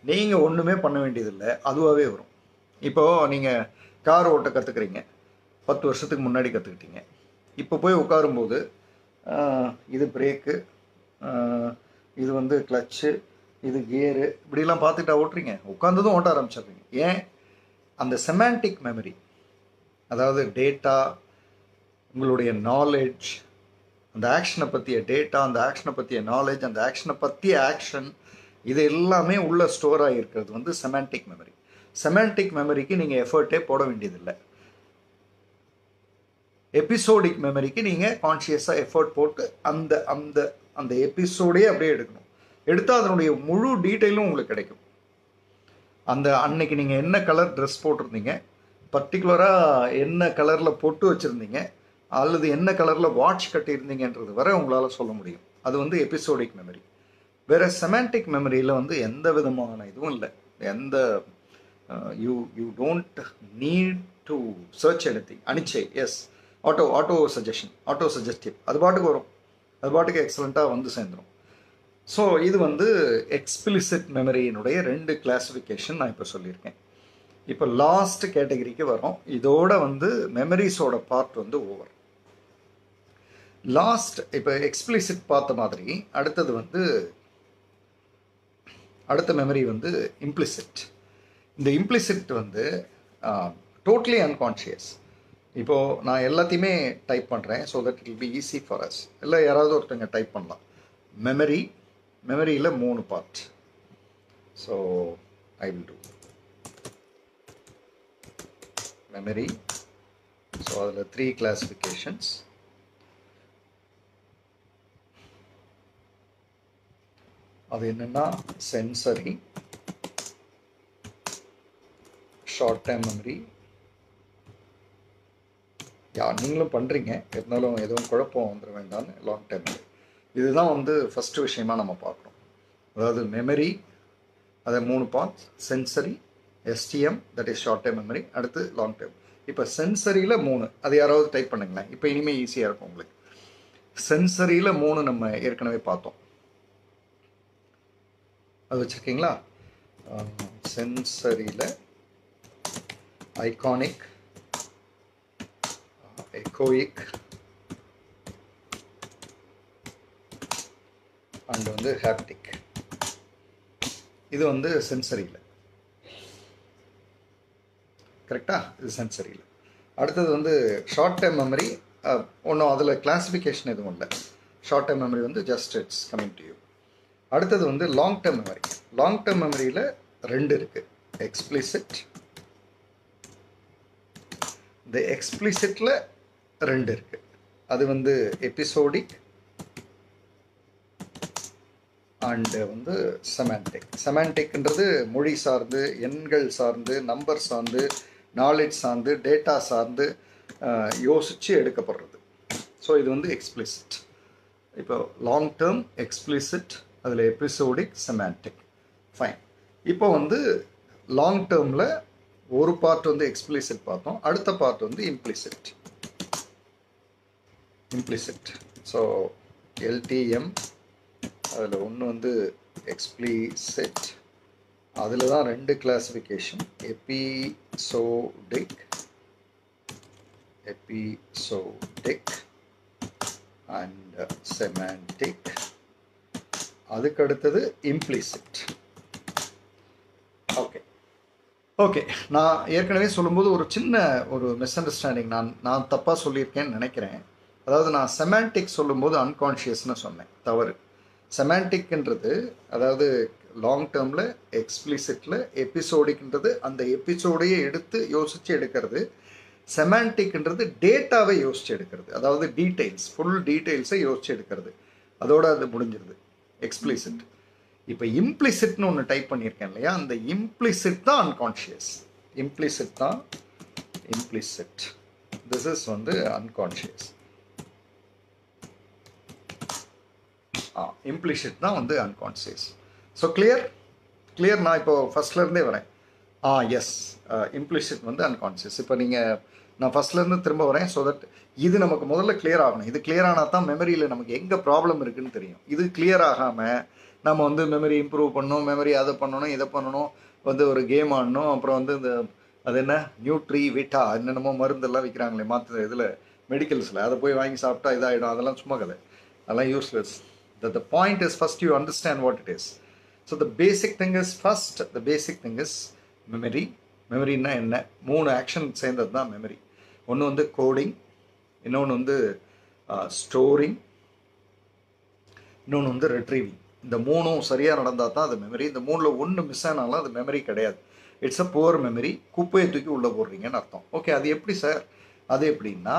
நீங்கள் ஒன்றுமே பண்ண வேண்டியதில்லை, அதுவாகவே வரும். இப்போது நீங்கள் கார் ஓட்ட கற்றுக்குறீங்க, 10 வருஷத்துக்கு முன்னாடி கற்றுக்கிட்டீங்க. இப்போ போய் உட்காரும்போது இது பிரேக்கு, இது வந்து கிளச்சு, இது கியரு, இப்படிலாம் பார்த்துட்டா ஓட்டுறீங்க. உட்காந்ததும் ஓட்ட ஆரம்பிச்சிடுறீங்க. ஏன்? அந்த செமான்டிக் மெமரி, அதாவது டேட்டா, உங்களுடைய நாலேஜ், அந்த ஆக்ஷனை பற்றிய டேட்டா, அந்த ஆக்ஷனை பற்றிய நாலேஜ், அந்த ஆக்ஷனை பற்றிய ஆக்ஷன், இது எல்லாமே உள்ள ஸ்டோர் ஆகிருக்கிறது வந்து செமான்டிக் மெமரி. செமான்டிக் மெமரிக்கு நீங்கள் எஃபர்ட்டே போட வேண்டியதில்லை. எபிசோடிக் மெமரிக்கு நீங்கள் கான்ஷியஸாக எஃபர்ட் போட்டு அந்த அந்த அந்த எபிசோடே அப்படியே எடுக்கணும். எடுத்தால் அதனுடைய முழு டீட்டெயிலும் உங்களுக்கு கிடைக்கும். அந்த அன்னைக்கு நீங்கள் என்ன கலர் ட்ரெஸ் போட்டிருந்தீங்க, பர்டிகுலராக என்ன கலரில் பொட்டு வச்சுருந்தீங்க, அல்லது என்ன கலரில் வாட்ச் கட்டியிருந்தீங்கன்றது வரை உங்களால் சொல்ல முடியும். அது வந்து எபிசோடிக் மெமரி. வேறு செமான்டிக் மெமரியில் வந்து எந்த விதமான இதுவும் இல்லை. எந்த you don't need to search anything. அனிச்சை, எஸ், ஆட்டோ சஜஸ்டிவ், அது பாட்டுக்கு வரும், அது பாட்டுக்கு எக்ஸலண்ட்டாக வந்து சேர்ந்துடும். ஸோ இது வந்து எக்ஸ்பிளிசிட் மெமரியினுடைய 2 கிளாஸிஃபிகேஷன் நான் இப்போ சொல்லியிருக்கேன். இப்போ லாஸ்ட் கேட்டகரிக்கு வரோம். இதோட வந்து மெமரிஸோட பார்ட் வந்து ஓவர். லாஸ்ட் இப்போ எக்ஸ்பிளிசிட் பார்த்த மாதிரி அடுத்தது வந்து அடுத்த மெமரி வந்து இம்ப்ளிசிட். இந்த இம்ப்ளிசிட் வந்து டோட்டலி அன்கான்ஷியஸ். இப்போது நான் எல்லாத்தையுமே டைப் பண்ணுறேன் so that it will be easy for us. இல்லை யாராவது ஒருத்தங்க டைப் பண்ணலாம். மெமரியில் 3 part. So I will do memory. So அதில் 3 கிளாஸிஃபிகேஷன்ஸ். அது என்னென்னா சென்சரி, ஷார்ட் டைம் மெமரி. நீங்களும் பண்ணுறீங்க, இருந்தாலும் எதுவும் குழப்பம் வந்துட வேண்டாம்னு லாங் டைம் மெமரி. இதுதான் வந்து ஃபஸ்ட்டு விஷயமாக நம்ம பார்க்குறோம். அதாவது மெமரி, அதை 3 parts: sensory, STM, that is short time memory, அடுத்து லாங் டைம். இப்போ சென்சரியில் 3, அது யாராவது டைப் பண்ணுங்களேன். இப்போ இனிமேல் ஈஸியாக இருக்கும் உங்களுக்கு. சென்சரியில் 3 நம்ம ஏற்கனவே பார்த்தோம். அது வச்சுருக்கீங்களா? சென்சரியில் ஐகானிக், எக்கோயிக் அண்ட் வந்து ஹாப்டிக். இது வந்து சென்சரியில், கரெக்டா? இது சென்சரியில். அடுத்தது வந்து ஷார்ட் டைம் மெமரி. ஒன்றும் அதில் கிளாஸிஃபிகேஷன் எதுவும் இல்லை. ஷார்ட் டைம் மெமரி வந்து just it's coming to you. அடுத்தது வந்து long time memory. Long time மெமரியில் 2 இருக்குது. எக்ஸ்பிளிசிட். இந்த எக்ஸ்பிளிசிட்டில் 2 இருக்குது. அது வந்து எபிசோடிக் அண்டு வந்து செமான்டிக். செமான்டிக்ன்றது மொழி சார்ந்து, எண்கள் சார்ந்து, நம்பர் சார்ந்து, நாலேஜ் சார்ந்து, டேட்டா சார்ந்து யோசித்து எடுக்கப்படுறது. ஸோ இது வந்து எக்ஸ்பிளிசிட். இப்போ லாங் டேர்ம், எக்ஸ்பிளிசிட், அதில் எபிசோடிக், செமான்டிக். ஃபைன். இப்போ வந்து லாங் டேர்மில் ஒரு பார்ட் வந்து எக்ஸ்பிளிசிட் பார்த்தோம். அடுத்த பார்ட் வந்து இம்ப்ளிசிட். ஸோ எல்டிஎம், அதில் ஒன்று வந்து எக்ஸ்பிளிசிட். அதில் தான் 2 கிளாஸிஃபிகேஷன்: எபிசோடிக் அண்ட் செமான்டிக். அதுக்கு அடுத்தது இம்ப்ளிசிட். ஓகே, நான் ஏற்கனவே சொல்லும்போது ஒரு சின்ன மிஸ் அண்டர்ஸ்டாண்டிங் நான் தப்பாக சொல்லியிருக்கேன்னு நினைக்கிறேன். அதாவது நான் செமான்டிக் சொல்லும்போது அன்கான்ஷியஸ்னு சொன்னேன், தவறு. செமான்டிக்ன்றது அதாவது லாங் டேர்மில், எக்ஸ்பிளிசிட்டில், எபிசோடிக்ன்றது அந்த எபிசோடையே எடுத்து யோசித்து எடுக்கிறது. செமான்டிக்ன்றது டேட்டாவை யோசித்து எடுக்கிறது, அதாவது டீட்டெயில்ஸ், ஃபுல் டீட்டெயில்ஸை யோசித்து எடுக்கிறது. அதோடு அது முடிஞ்சிருது எக்ஸ்பிளிசிட். இப்போ இம்ப்ளிசிட்னு ஒன்று டைப் பண்ணியிருக்கேன் இல்லையா, அந்த இம்ப்ளிசிட் தான் அன்கான்ஷியஸ். இம்ப்ளிசிட். திஸ் இஸ் வந்து அன்கான்ஷியஸ். இம்ப்ளிசிட் தான் வந்து அன்கான்ஷியஸ். So clear. நான் இப்போ ஃபஸ்ட்லேருந்தே வரேன். எஸ், இம்ப்ளிசிட் வந்து அன்கான்ஷியஸ். இப்போ நீங்கள் நான் ஃபஸ்ட்லேருந்து திரும்ப வரேன். ஸோ தட் இது நமக்கு முதல்ல கிளியர் ஆகணும். இது கிளியர் ஆனால் தான் மெமரியில் நமக்கு எங்கே ப்ராப்ளம் இருக்குதுன்னு தெரியும். இது கிளியர் ஆகாமல் நம்ம வந்து மெமரி இம்ப்ரூவ் பண்ணணும், மெமரி அதை பண்ணணும், இதை பண்ணணும், வந்து ஒரு கேம் ஆடணும், அப்புறம் வந்து இந்த அது என்ன நியூட்ரி விட்டா என்னென்னமோ மருந்தெல்லாம் விற்கிறாங்களே மாற்று இதில் மெடிக்கல்ஸில், அதை போய் வாங்கி சாப்பிட்டா இதாகிடும். அதெல்லாம் சும்மா கதை, அதெல்லாம் useless. The point is first you understand what it is. So the basic thing is memory. மெமரின்னா என்ன? 3 ஆக்ஷன் சேர்ந்தது தான் மெமரி. ஒன்று வந்து கோடிங், இன்னொன்று வந்து ஸ்டோரிங், இன்னொன்று வந்து ரெட்ரீவிங். இந்த 3ம் சரியாக நடந்தால் தான் அது மெமரி. இந்த 3ல் ஒன்று மிஸ் ஆனாலும் அது மெமரி கிடையாது. It's a poor memory. குப்பையை தூக்கி உள்ளே போடுறீங்கன்னு அர்த்தம். ஓகே, அது எப்படி சார்? அது எப்படின்னா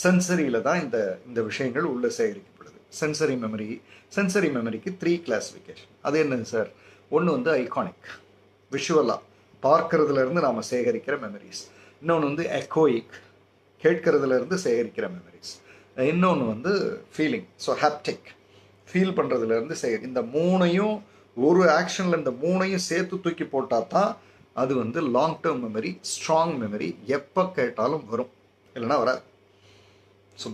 சென்சரியில் தான் இந்த விஷயங்கள் உள்ளே சேகரிக்கப்படுது. சென்சரி மெமரிக்கு 3 கிளாஸிஃபிகேஷன். அது என்னது சார்? ஒன்று வந்து ஐகானிக், விஷுவலாக பார்க்கறதுலேருந்து நாம் சேகரிக்கிற மெமரிஸ். இன்னொன்று வந்து எக்கோயிக், கேட்கறதுலேருந்து சேகரிக்கிற மெமரிஸ். இன்னொன்று வந்து ஃபீலிங், ஸோ ஹாப்டிக், ஃபீல் பண்ணுறதுலேருந்து இந்த 3ஐயும் ஒரு ஆக்ஷனில் இந்த 3ஐயும் சேர்த்து தூக்கி போட்டால் தான் அது வந்து long term memory, strong memory. எப்போ கேட்டாலும் வரும், இல்லைன்னா வராது. ஸோ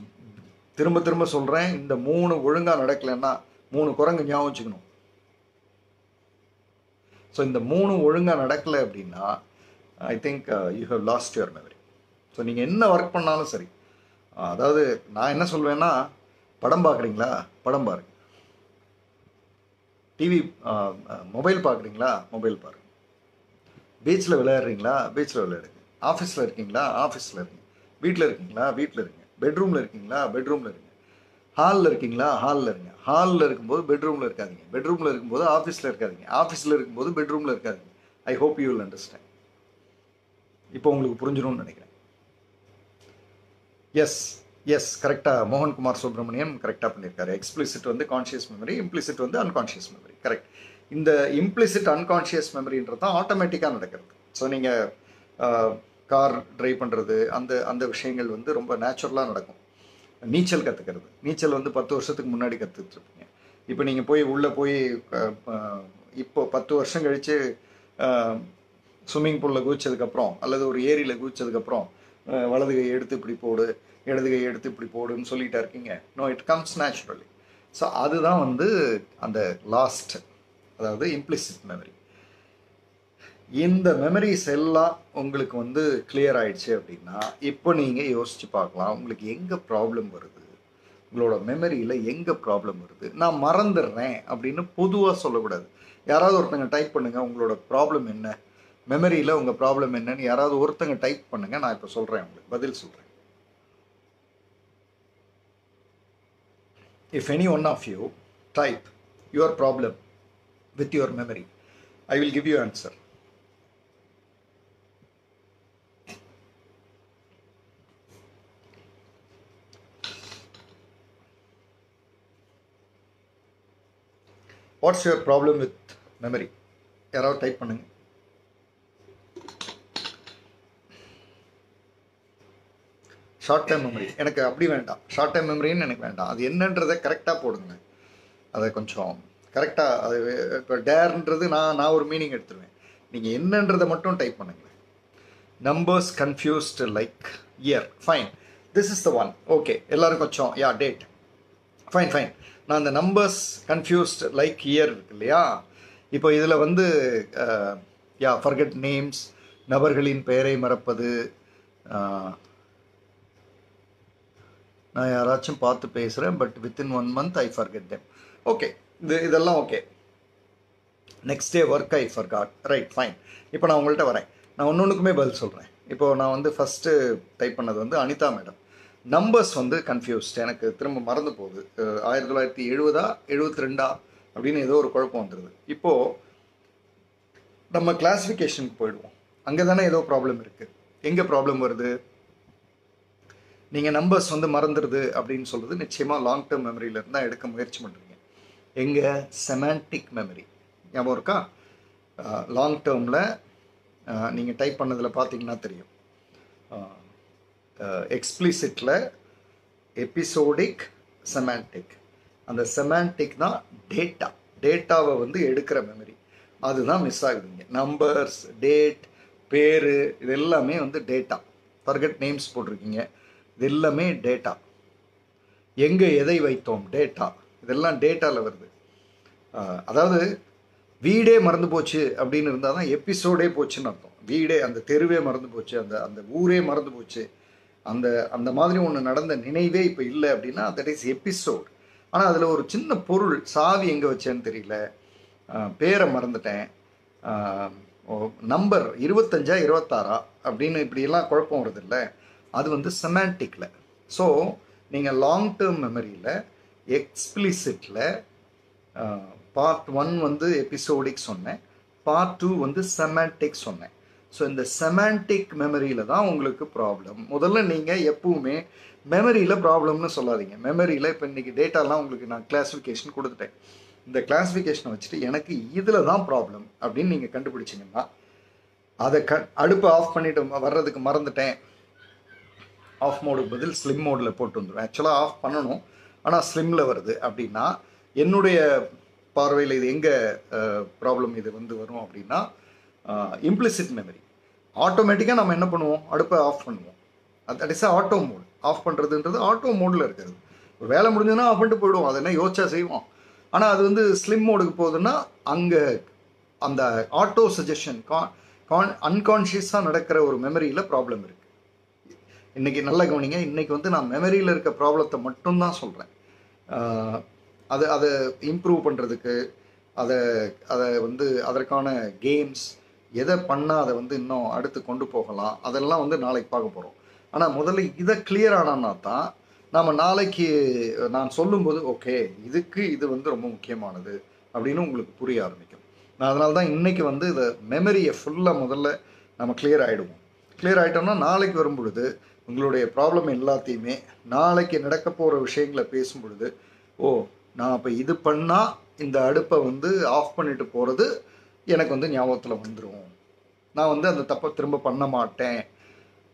திரும்ப திரும்ப சொல்கிறேன், இந்த 3 ஒழுங்காக நடக்கலைன்னா 3 குரங்கு ஞாபகம் வச்சுக்கணும். ஸோ இந்த 3 ஒழுங்காக நடக்கலை அப்படின்னா I think you have lost your memory. So நீங்கள் என்ன ஒர்க் பண்ணாலும் சரி, அதாவது நான் என்ன சொல்வேன்னா, படம் பார்க்குறீங்களா, படம் பாருங்க. டிவி மொபைல் பார்க்குறீங்களா, மொபைல் பாருங்க. பீச்சில் விளையாடுறீங்களா, பீச்சில் விளையாடுங்க. ஆஃபீஸில் இருக்கீங்களா, ஆஃபீஸில் இருங்க. வீட்டில் இருக்கீங்களா, வீட்டில் இருங்க. பெட்ரூமில் இருக்கீங்களா, பெட்ரூமில் இருங்க. ஹாலில் இருக்கீங்களா, ஹாலில் இருங்க. ஹாலில் இருக்கும்போது பெட்ரூமில் இருக்காதீங்க. பெட்ரூமில் இருக்கும்போது ஆஃபீஸில் இருக்காதீங்க. ஆஃபீஸில் இருக்கும்போது பெட்ரூமில் இருக்காதீங்க. I hope you will understand. இப்போ உங்களுக்கு புரிஞ்சிடும்னு நினைக்கிறேன். எஸ் கரெக்டாக மோகன்குமார் சுப்ரமணியம் கரெக்டாக பண்ணியிருக்காரு. எக்ஸ்பிளிசிட் வந்து கான்ஷியஸ் மெமரி, இம்ப்ளிசிட் வந்து அன்கான்ஷியஸ் மெமரி. கரெக்ட். இந்த இம்ப்ளிசிட் அன்கான்ஷியஸ் மெமரின்றது தான் ஆட்டோமேட்டிக்காக நடக்கிறது. ஸோ நீங்கள் கார் ட்ரைவ் பண்ணுறது, அந்த விஷயங்கள் வந்து ரொம்ப நேச்சுரலாக நடக்கும். நீச்சல் கற்றுக்கிறது, நீச்சல் வந்து 10 வருஷத்துக்கு முன்னாடி கற்றுட்ருப்பீங்க. இப்போ நீங்கள் உள்ளே போய் இப்போ 10 வருஷம் கழித்து ஸ்விம்மிங் பூலில் குதிச்சதுக்கப்புறம் அல்லது ஒரு ஏரியில் குதிச்சதுக்கப்புறம் வலது கை எடுத்து இப்படி போடு, இடது கை எடுத்து இப்படி போடுன்னு சொல்லிட்டா இருக்கீங்க. No, it comes naturally. So அதுதான் வந்து அந்த லாஸ்ட், அதாவது இம்ப்ளிசிட் மெமரி. இந்த மெமரிஸ் எல்லாம் உங்களுக்கு வந்து கிளியர் ஆயிடுச்சு அப்படின்னா இப்போ நீங்கள் யோசித்து பார்க்கலாம், உங்களுக்கு எங்கே ப்ராப்ளம் வருது, உங்களோட மெமரியில் எங்கே ப்ராப்ளம் வருது. நான் மறந்துடுறேன் அப்படின்னு பொதுவாக சொல்லக்கூடாது. யாராவது ஒருத்தங்க டைப் பண்ணுங்கள், உங்களோட ப்ராப்ளம் என்ன, மெமரியில் உங்கள் ப்ராப்ளம் என்னன்னு யாராவது ஒருத்தங்க டைப் பண்ணுங்கள். நான் இப்போ சொல்கிறேன், உங்களுக்கு பதில் சொல்கிறேன். If any one of you type your problem with your memory, I will give you answer. What's your problem with memory? யாராவது டைப் பண்ணுங்க. ஷார்ட் டைம் மெமரி எனக்கு அப்படி வேண்டாம், ஷார்ட் டைம் மெமரின்னு எனக்கு வேண்டாம். அது என்னன்றதை கரெக்டாக போடுங்க. அதை கொஞ்சம் கரெக்டாக, அது இப்போ டேர்ன்றது நான் ஒரு மீனிங் எடுத்துருவேன். நீங்கள் என்னன்றதை மட்டும் டைப் பண்ணுங்களேன். Numbers confused like year, fine, this is the one. Okay, எல்லோரும் கொஞ்சம் டேட், ஃபைன். நான் அந்த நம்பர்ஸ் கன்ஃபியூஸ்டு லைக் இயர் இருக்கு இல்லையா, இப்போ இதில் வந்து ஃபர்கெட் நேம்ஸ், நபர்களின் பெயரை மறப்பது, நான் யாராச்சும் பார்த்து பேசுகிறேன் but within 1 month I forget them. Okay, இதெல்லாம் okay. Next day work I forgot, right, fine. இப்போ நான் உங்கள்கிட்ட வரேன், நான் ஒன்றுக்குமே பதில் சொல்கிறேன். இப்போது நான் வந்து ஃபஸ்ட்டு டைப் பண்ணது வந்து அனிதா மேடம். நம்பர்ஸ் வந்து கன்ஃபியூஸ்ட், எனக்கு திரும்ப மறந்து போகுது. 1970 72 அப்படின்னு ஏதோ ஒரு குழப்பம் வந்துடுது. இப்போது நம்ம கிளாஸிஃபிகேஷனுக்கு போயிடுவோம். அங்கே தானே ஏதோ ப்ராப்ளம் இருக்குது. எங்கே ப்ராப்ளம் வருது? நீங்கள் நம்பர்ஸ் வந்து மறந்துடுது அப்படின்னு சொல்கிறது நிச்சயமாக லாங் டேர்ம் மெமரியிலேருந்து தான் எடுக்க முயற்சி பண்ணுறீங்க. எங்கே? Semantic memory. ஞாபகம் இருக்கா? லாங் டேர்மில் நீங்கள் டைப் பண்ணதில் பார்த்தீங்கன்னா தெரியும். எக்ஸ்பிளிசிட்டில் எபிசோடிக், செமான்டிக். அந்த செமான்டிக் தான் டேட்டாவை வந்து எடுக்கிற மெமரி. அதுதான் மிஸ் ஆகுதுங்க. நம்பர்ஸ், டேட், பேர், இது எல்லாமே வந்து டேட்டா. ஃபர்கெட் நேம்ஸ் போட்டிருக்கீங்க. இது எல்லாமே டேட்டா. எங்கே எதை வைத்தோம் டேட்டா, இதெல்லாம் டேட்டாவில் வருது. அதாவது வீடே மறந்து போச்சு அப்படின்னு இருந்தால் தான் எபிசோடே போச்சுன்னு அர்த்தம். வீடே, அந்த தெருவே மறந்து போச்சு, அந்த அந்த ஊரே மறந்து போச்சு, அந்த அந்த மாதிரி ஒன்று நடந்த நினைவே இப்போ இல்லை அப்படின்னா தட் இஸ் எபிசோட். ஆனால் அதில் ஒரு சின்ன பொருள், சாவி எங்கே வச்சேன்னு தெரியல, பேரை மறந்துட்டேன், நம்பர் 25 26 அப்படின்னு இப்படியெல்லாம் குழப்பம் வருது இல்லை, அது வந்து செமான்டிக்கில். ஸோ நீங்கள் லாங் டேர்ம் மெமரியில் எக்ஸ்பிளிசிட்டில் பார்ட் 1 வந்து எபிசோடிக் சொன்னேன், பார்ட் 2 வந்து செமான்டிக் சொன்னேன். ஸோ இந்த செமான்டிக் மெமரியில் தான் உங்களுக்கு ப்ராப்ளம். முதல்ல நீங்கள் எப்பவுமே மெமரியில் ப்ராப்ளம்னு சொல்லாதீங்க. மெமரியில் இப்போ இன்றைக்கி டேட்டாலாம் உங்களுக்கு நான் கிளாஸிஃபிகேஷன் கொடுத்துட்டேன். இந்த கிளாஸிஃபிகேஷனை வச்சுட்டு எனக்கு இதில் தான் ப்ராப்ளம் அப்படின்னு நீங்கள் கண்டுபிடிச்சிங்கன்னா, அதை அடுப்பை ஆஃப் பண்ணிவிட்டு வர்றதுக்கு மறந்துட்டேன், ஆஃப் மோடுக்கு பதில் ஸ்லிம் மோடில் போட்டு வந்துடும். ஆக்சுவலாக ஆஃப் பண்ணணும், ஆனால் ஸ்லிம்மில் வருது அப்படின்னா என்னுடைய பார்வையில் இது எங்கே ப்ராப்ளம் இது வந்து வரும் அப்படின்னா இம்ப்ளிசிட் மெமரி. ஆட்டோமேட்டிக்காக நம்ம என்ன பண்ணுவோம், அடுப்பை ஆஃப் பண்ணுவோம். That is auto mode. Off பண்ணுறதுன்றது ஆட்டோ மோடில் இருக்கிறது. ஒரு வேலை முடிஞ்சதுன்னா ஆஃப் பண்ணிட்டு போயிடுவோம், அதை என்ன யோசிச்சா செய்வோம். ஆனால் அது வந்து ஸ்லிம் மோடுக்கு போகுதுன்னா அங்கே அந்த ஆட்டோ சஜஷன் அன்கான்ஷியஸாக நடக்கிற ஒரு மெமரியில் ப்ராப்ளம் இருக்குது. இன்றைக்கி நல்லா கவனிங்க, இன்றைக்கி வந்து நான் மெமரியில் இருக்க ப்ராப்ளத்தை மட்டும்தான் சொல்கிறேன். அதை இம்ப்ரூவ் பண்ணுறதுக்கு, அதை வந்து அதற்கான கேம்ஸ் எதை பண்ணால் அதை வந்து இன்னும் அடுத்து கொண்டு போகலாம், அதெல்லாம் வந்து நாளைக்கு பார்க்க போகிறோம். ஆனால் முதல்ல இதை கிளியர் ஆனான்னா தான் நாம் நாளைக்கு நான் சொல்லும்போது ஓகே இதுக்கு இது வந்து ரொம்ப முக்கியமானது அப்படின்னு உங்களுக்கு புரிய ஆரம்பிக்கும். நான் அதனால தான் இன்றைக்கி வந்து இதை மெமரியை ஃபுல்லாக முதல்ல நம்ம கிளியர் ஆகிடுவோம். கிளியர் ஆகிட்டோம்னா நாளைக்கு வரும் பொழுது உங்களுடைய ப்ராப்ளம் எல்லாத்தையுமே நாளைக்கு நடக்க போகிற விஷயங்களை பேசும் பொழுது, ஓ நான் அப்போ இது பண்ணால் இந்த அடுப்பை வந்து ஆஃப் பண்ணிட்டு போகிறது எனக்கு வந்து ஞாபகத்தில் வந்துடும், நான் வந்து அந்த தப்பை திரும்ப பண்ண மாட்டேன்,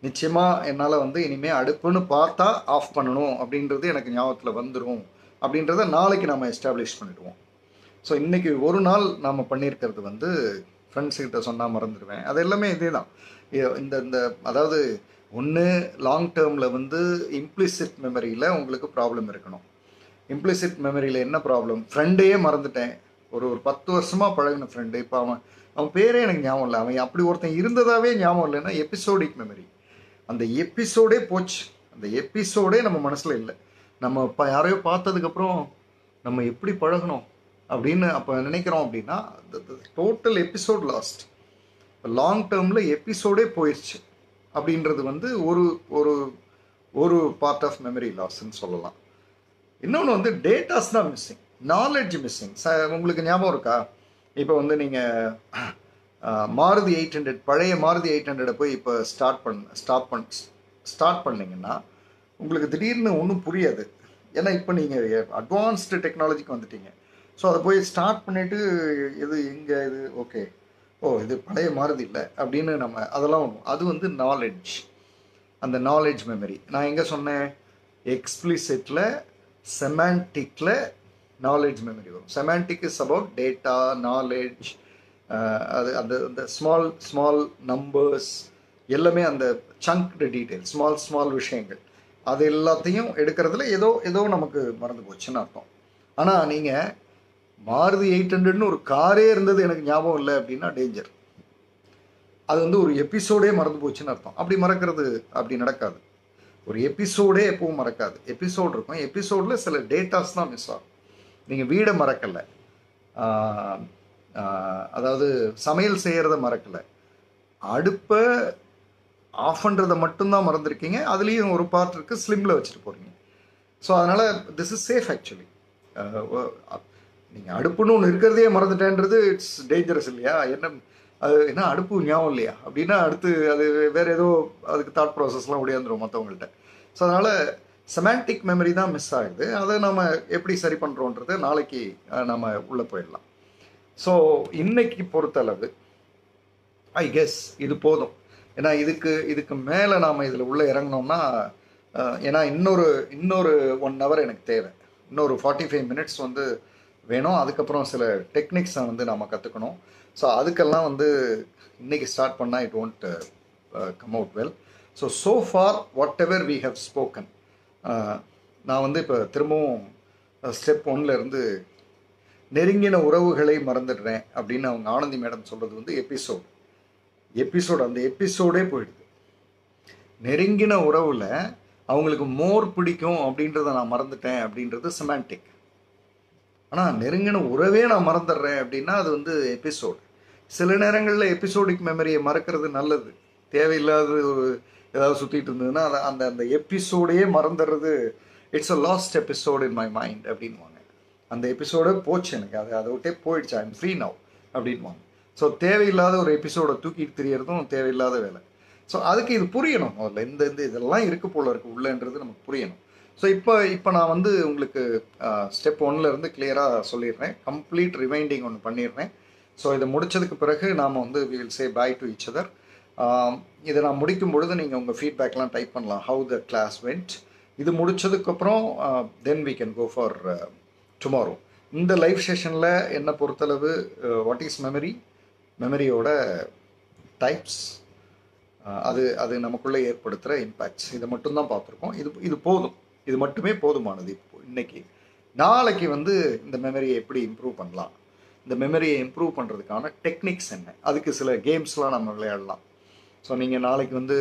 நிச்சயமாக என்னால் வந்து இனிமேல் அடுப்புன்னு பார்த்தா ஆஃப் பண்ணணும் அப்படின்றது எனக்கு ஞாபகத்தில் வந்துடும் அப்படின்றத நாளைக்கு நம்ம எஸ்டாப்ளிஷ் பண்ணிவிடுவோம். ஸோ இன்றைக்கி ஒரு நாள் நாம் பண்ணியிருக்கிறது வந்து ஃப்ரெண்ட்ஸ்கிட்ட சொன்னால் மறந்துடுவேன், அது எல்லாமே இதே தான். இந்த அதாவது ஒன்று லாங் டேர்மில் வந்து இம்ப்ளிசிட் மெமரியில் உங்களுக்கு ப்ராப்ளம் இருக்கணும். இம்ப்ளிசிட் மெமரியில் என்ன ப்ராப்ளம், ஃப்ரெண்டையே மறந்துட்டேன், ஒரு 10 வருஷமாக பழகின ஃப்ரெண்டு, இப்போ அவன் பேரே எனக்கு ஞாபகம் இல்லை, அவன் அப்படி ஒருத்தன் இருந்ததாகவே ஞாபகம் இல்லைன்னா எபிசோடிக் மெமரி. அந்த எபிசோடே போச்சு, அந்த எபிசோடே நம்ம மனசில் இல்லை. நம்ம இப்போ யாரையோ பார்த்ததுக்கப்புறம் நம்ம எப்படி பழகணும் அப்படின்னு அப்போ நினைக்கிறோம் அப்படின்னா டோட்டல் எபிசோட் லாஸ்ட். லாங் டேர்மில் எபிசோடே போயிடுச்சு அப்படின்றது வந்து ஒரு பார்ட் ஆஃப் மெமரி லாஸ்ன்னு சொல்லலாம். இன்னொன்று வந்து டேட்டாஸ் தான் மிஸ்ஸிங், நாலேஜ் மிஸ்ஸிங். உங்களுக்கு ஞாபகம் இருக்கா, இப்போ வந்து நீங்கள் மாருதி 800 பழைய மாருதி 800 போய் இப்போ ஸ்டார்ட் பண்ணிங்கன்னா உங்களுக்கு திடீர்னு ஒன்றும் புரியாது. ஏன்னா இப்போ நீங்கள் அட்வான்ஸ்டு டெக்னாலஜிக்கு வந்துட்டீங்க. ஸோ அதை போய் ஸ்டார்ட் பண்ணிவிட்டு இது எங்கே இது ஓகே இது பழைய மாருதி இல்லை அப்படின்னு நம்ம அதெல்லாம் வரும். அது வந்து நாலேஜ், அந்த நாலேஜ் மெமரி. நான் எங்கே சொன்னேன், எக்ஸ்பிளிசிட்டில் செமான்டிக்கில் நாலேஜ் மெமரி வரும். Semantic is about data, knowledge, அது அந்த ஸ்மால் நம்பர்ஸ் எல்லாமே, அந்த சங்க்டு டீட்டெயில், ஸ்மால் விஷயங்கள், அது எல்லாத்தையும் எடுக்கிறதுல ஏதோ நமக்கு மறந்து போச்சுன்னு அர்த்தம். ஆனால் நீங்கள் மாருதி 800ன்னு ஒரு காரே இருந்தது எனக்கு ஞாபகம் இல்லை அப்படின்னா டேஞ்சர். அது வந்து ஒரு எபிசோடே மறந்து போச்சுன்னு அர்த்தம். அப்படி மறக்கிறது அப்படி நடக்காது. ஒரு எபிசோடே எப்பவும் மறக்காது. எபிசோடு இருக்கும், எபிசோடில் சில டேட்டாஸ் தான் மிஸ் ஆகும். நீங்கள் வீடை மறக்கலை, அதாவது சமையல் செய்கிறத மறக்கலை, அடுப்பை ஆஃப் பண்ணுறதை மட்டும்தான் மறந்துருக்கீங்க. அதுலேயும் ஒரு பார்ட் இருக்குது, ஸ்லிம்மில் வச்சுட்டு போகிறீங்க. ஸோ அதனால் திஸ் இஸ் சேஃப் ஆக்சுவலி. நீங்கள் அடுப்புன்னு ஒன்று இருக்கிறதே மறந்துட்டேன்றது இட்ஸ் டேஞ்சரஸ் இல்லையா? என்ன அடுப்பு ஞாபகம் இல்லையா அப்படின்னா அடுத்து அது வேறு ஏதோ அதுக்கு தாட் ப்ராசஸ்லாம் ஓடியாந்துடும் மற்றவங்கள்ட்ட. ஸோ அதனால் செமான்டிக் மெமரி தான் மிஸ் ஆகுது. அதை நம்ம எப்படி சரி பண்ணுறோன்றதை நாளைக்கு நம்ம உள்ளே போயிடலாம். ஸோ இன்னைக்கு பொறுத்தளவு ஐ கெஸ் இது போதும். ஏன்னா இதுக்கு மேலே நாம் இதில் உள்ளே இறங்கினோம்னா, ஏன்னா இன்னொரு 1 hour எனக்கு தேவை, இன்னொரு 45 minutes வந்து வேணும். அதுக்கப்புறம் சில டெக்னிக்ஸை வந்து நாம் கற்றுக்கணும். ஸோ அதுக்கெல்லாம் வந்து இன்றைக்கி ஸ்டார்ட் பண்ணால் it won't come out well. So for whatever we have spoken, நான் வந்து இப்போ திரும்பவும் ஸ்டெப் 1ல் இருந்து நெருங்கின உறவுகளை மறந்துடுறேன் அப்படின்னு அவங்க ஆனந்தி மேடம் சொல்கிறது வந்து எபிசோடு அந்த எபிசோடே போயிடுது. நெருங்கின உறவில் அவங்களுக்கு மோர் பிடிக்கும் அப்படின்றத நான் மறந்துட்டேன் அப்படின்றது செமான்டிக். ஆனால் நெருங்கின உறவே நான் மறந்துடுறேன் அப்படின்னா அது வந்து எபிசோடு. சில நேரங்களில் எபிசோடிக் மெமரியை மறக்கிறது நல்லது. தேவையில்லாத ஒரு ஏதாவது சுற்றிட்டு இருந்ததுன்னா அந்த அந்த எபிசோடையே மறந்துடுறது, it's a lost episode in my mind அப்படின்வாங்க. அந்த எபிசோடே போச்சு, எனக்கு அதை விட்டே போயிடுச்சு, ஐ எம் ஃப்ரீ நவ் அப்படின்வாங்க. ஸோ தேவையில்லாத ஒரு எபிசோடை தூக்கிட்டு தெரியறதும் தேவையில்லாத வேலை. ஸோ அதுக்கு இது புரியணும் முதல்ல, இந்த இதெல்லாம் இருக்கு போல இருக்கு உள்ளன்றது நமக்கு புரியணும். ஸோ இப்போ நான் வந்து உங்களுக்கு ஸ்டெப் 1ல் இருந்து கிளியராக சொல்லிடுறேன். கம்ப்ளீட் ரிமைண்டிங் ஒன்று பண்ணிடுறேன். ஸோ இதை முடித்ததுக்கு பிறகு நாம் வந்து we will say bye to each other. இதை நான் முடிக்கும் பொழுது நீங்கள் உங்கள் ஃபீட்பேக்லாம் டைப் பண்ணலாம், ஹவு த கிளாஸ் வெண்ட். இது முடித்ததுக்கப்புறம் then we can go for tomorrow. இந்த லைவ் செஷனில் என்னை பொறுத்தளவு வாட் இஸ் மெமரியோட டைப்ஸ், அது நமக்குள்ளே ஏற்படுத்துகிற இம்பேக்ட்ஸ், இதை மட்டும்தான் பார்த்துருக்கோம். இது போதும், இது மட்டுமே போதுமானது. இப்போ இன்னைக்கு நாளைக்கு வந்து இந்த மெமரியை எப்படி இம்ப்ரூவ் பண்ணலாம், இந்த மெமரியை இம்ப்ரூவ் பண்ணுறதுக்கான டெக்னிக்ஸ் என்ன, அதுக்கு சில கேம்ஸ்லாம் நம்ம விளையாடலாம். ஸோ நீங்கள் நாளைக்கு வந்து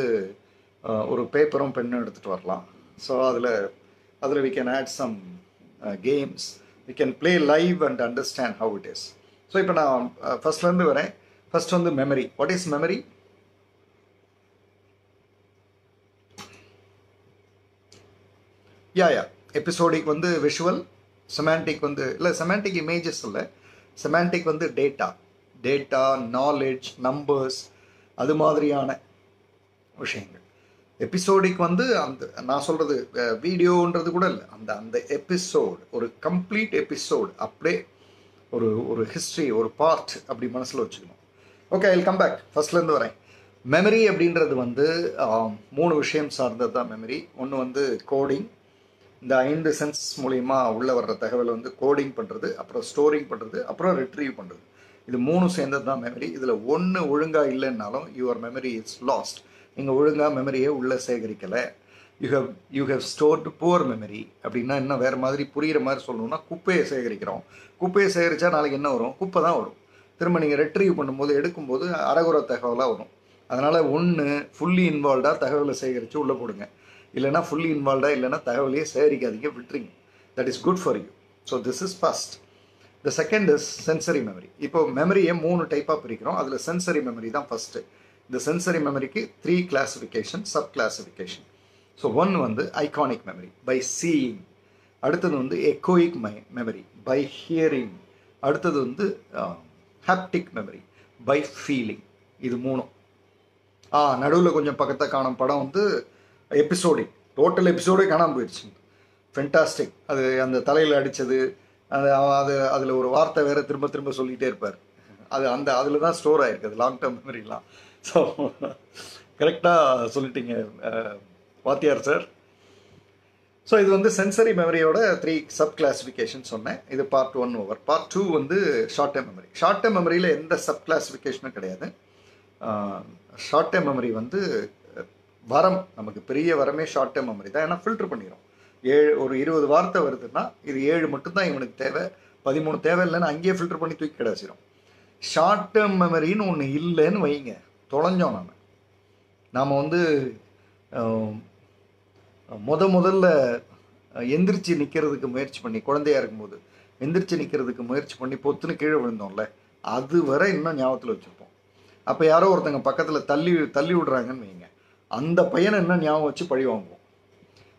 ஒரு பேப்பரும் பெண்ணும் எடுத்துகிட்டு வரலாம். ஸோ அதில் we can add some games, we can play live and understand how it is. So இப்போ நான் ஃபர்ஸ்ட்லேருந்து வரேன். ஃபர்ஸ்ட் வந்து memory. What is memory? Yeah episodic வந்து விஷுவல், செமான்டிக் வந்து இல்லை, செமான்டிக் இமேஜஸ் இல்லை, செமான்டிக் வந்து டேட்டா நாலேஜ், நம்பர்ஸ், அது மாதிரியான விஷயங்கள். எபிசோடிக் வந்து அந்த நான் சொல்கிறது வீடியோன்றது கூட இல்லை, அந்த எபிசோடு ஒரு கம்ப்ளீட் எபிசோடு, அப்படியே ஒரு ஹிஸ்ட்ரி, ஒரு பார்ட் அப்படி மனசில் வச்சுக்கணும். Okay, I will come back. ஃபர்ஸ்ட்லேருந்து வரேன். மெமரி அப்படின்றது வந்து 3 விஷயம் சார்ந்தது தான் மெமரி. ஒன்று வந்து கோடிங், இந்த 5 சென்ஸ் மூலிமா உள்ளே வர்ற தகவலை வந்து கோடிங் பண்ணுறது, அப்புறம் ஸ்டோரிங் பண்ணுறது, அப்புறம் ரிட்ரீவ் பண்ணுறது. இது 3 சேர்ந்தது தான் மெமரி. இதில் ஒன்று ஒழுங்காக இல்லைன்னாலும் யுவர் மெமரி இஸ் லாஸ்ட். நீங்கள் ஒழுங்காக மெமரியை உள்ளே சேகரிக்கலை. You have stored poor memory. அப்படின்னா என்ன, வேறு மாதிரி புரிகிற மாதிரி சொல்லணும்னா, குப்பையை சேகரிக்கிறோம். குப்பையை சேகரித்தா நாளைக்கு என்ன வரும்? குப்பை தான் வரும். திரும்ப நீங்கள் ரெட்ரீவ் பண்ணும்போது, எடுக்கும்போது அரைகுறை தகவலாக வரும். அதனால் ஒன்று ஃபுல்லி இன்வால்வ்டாக தகவலை சேகரித்து உள்ளே போடுங்க, இல்லைனா ஃபுல்லி இன்வால்வ்டாக இல்லைனா தகவலையே சேகரிக்காதீங்க, விட்டுறீங்க. That is good for you. So this is first. The second is sensory memory. இப்போ மெமரியை 3 டைப்பாக பிரிக்கிறோம். அதில் சென்சரி மெமரி தான் ஃபஸ்ட்டு. இந்த சென்சரி மெமரிக்கு 3 கிளாசிஃபிகேஷன், சப் கிளாசிஃபிகேஷன். ஸோ 1 வந்து ஐகானிக் மெமரி, பை சீயிங். அடுத்தது வந்து எக்கோயிக் மெமரி, பை ஹியரிங். அடுத்தது வந்து ஹாப்டிக் மெமரி, பை ஃபீலிங். இது 3. நடுவில் கொஞ்சம் பக்கத்தை காணும் படம் வந்து எபிசோடிக், டோட்டல் எபிசோடே காணாமல் போயிடுச்சு. ஃபென்டாஸ்டிக். அது அந்த தலையில் அடித்தது, அதில் ஒரு வார்த்தை வேறு திரும்ப திரும்ப சொல்லிகிட்டே இருப்பார். அதில் தான் ஸ்டோர் ஆகிருக்கு, அது லாங் டேர்ம் மெமரிலாம். ஸோ கரெக்டாக சொல்லிட்டீங்க வாத்தியார் சார். ஸோ இது வந்து சென்சரி மெமரியோட 3 சப் கிளாசிஃபிகேஷன் சொன்னேன். இது பார்ட் 1 ஓவர். பார்ட் 2 வந்து short term memory. Short term மெமரியில் எந்த சப் கிளாசிஃபிகேஷனும் கிடையாது. ஷார்ட் டேர்ம் மெமரி வந்து வரம், நமக்கு பெரிய வரமே ஷார்ட் டேர்ம் மெமரி தான். ஏன்னா ஃபில்டர் பண்ணிடும். ஒரு 20 வார்த்தை வருதுன்னா இது 7 மட்டும்தான் இவனுக்கு தேவை, 13 தேவை இல்லைன்னு அங்கேயே ஃபில்டர் பண்ணி தூக்கி கிடச்சிடும். ஷார்ட் டேர்ம் மெமரின்னு ஒன்று இல்லைன்னு வைங்க, தொலைஞ்சோம். நாம் வந்து முதல்ல எந்திரிச்சு நிற்கிறதுக்கு முயற்சி பண்ணி, குழந்தையா இருக்கும்போது எந்திரிச்சு நிற்கிறதுக்கு முயற்சி பண்ணி பொத்துன்னு கீழே விழுந்தோம்ல, அது வரை இன்னும் ஞாபகத்தில் வச்சுருப்போம். அப்போ யாரோ ஒருத்தங்க பக்கத்தில் தள்ளி விடுறாங்கன்னு வைங்க, அந்த பையனை இன்னும் ஞாபகம் வச்சு பழி வாங்குவோம்.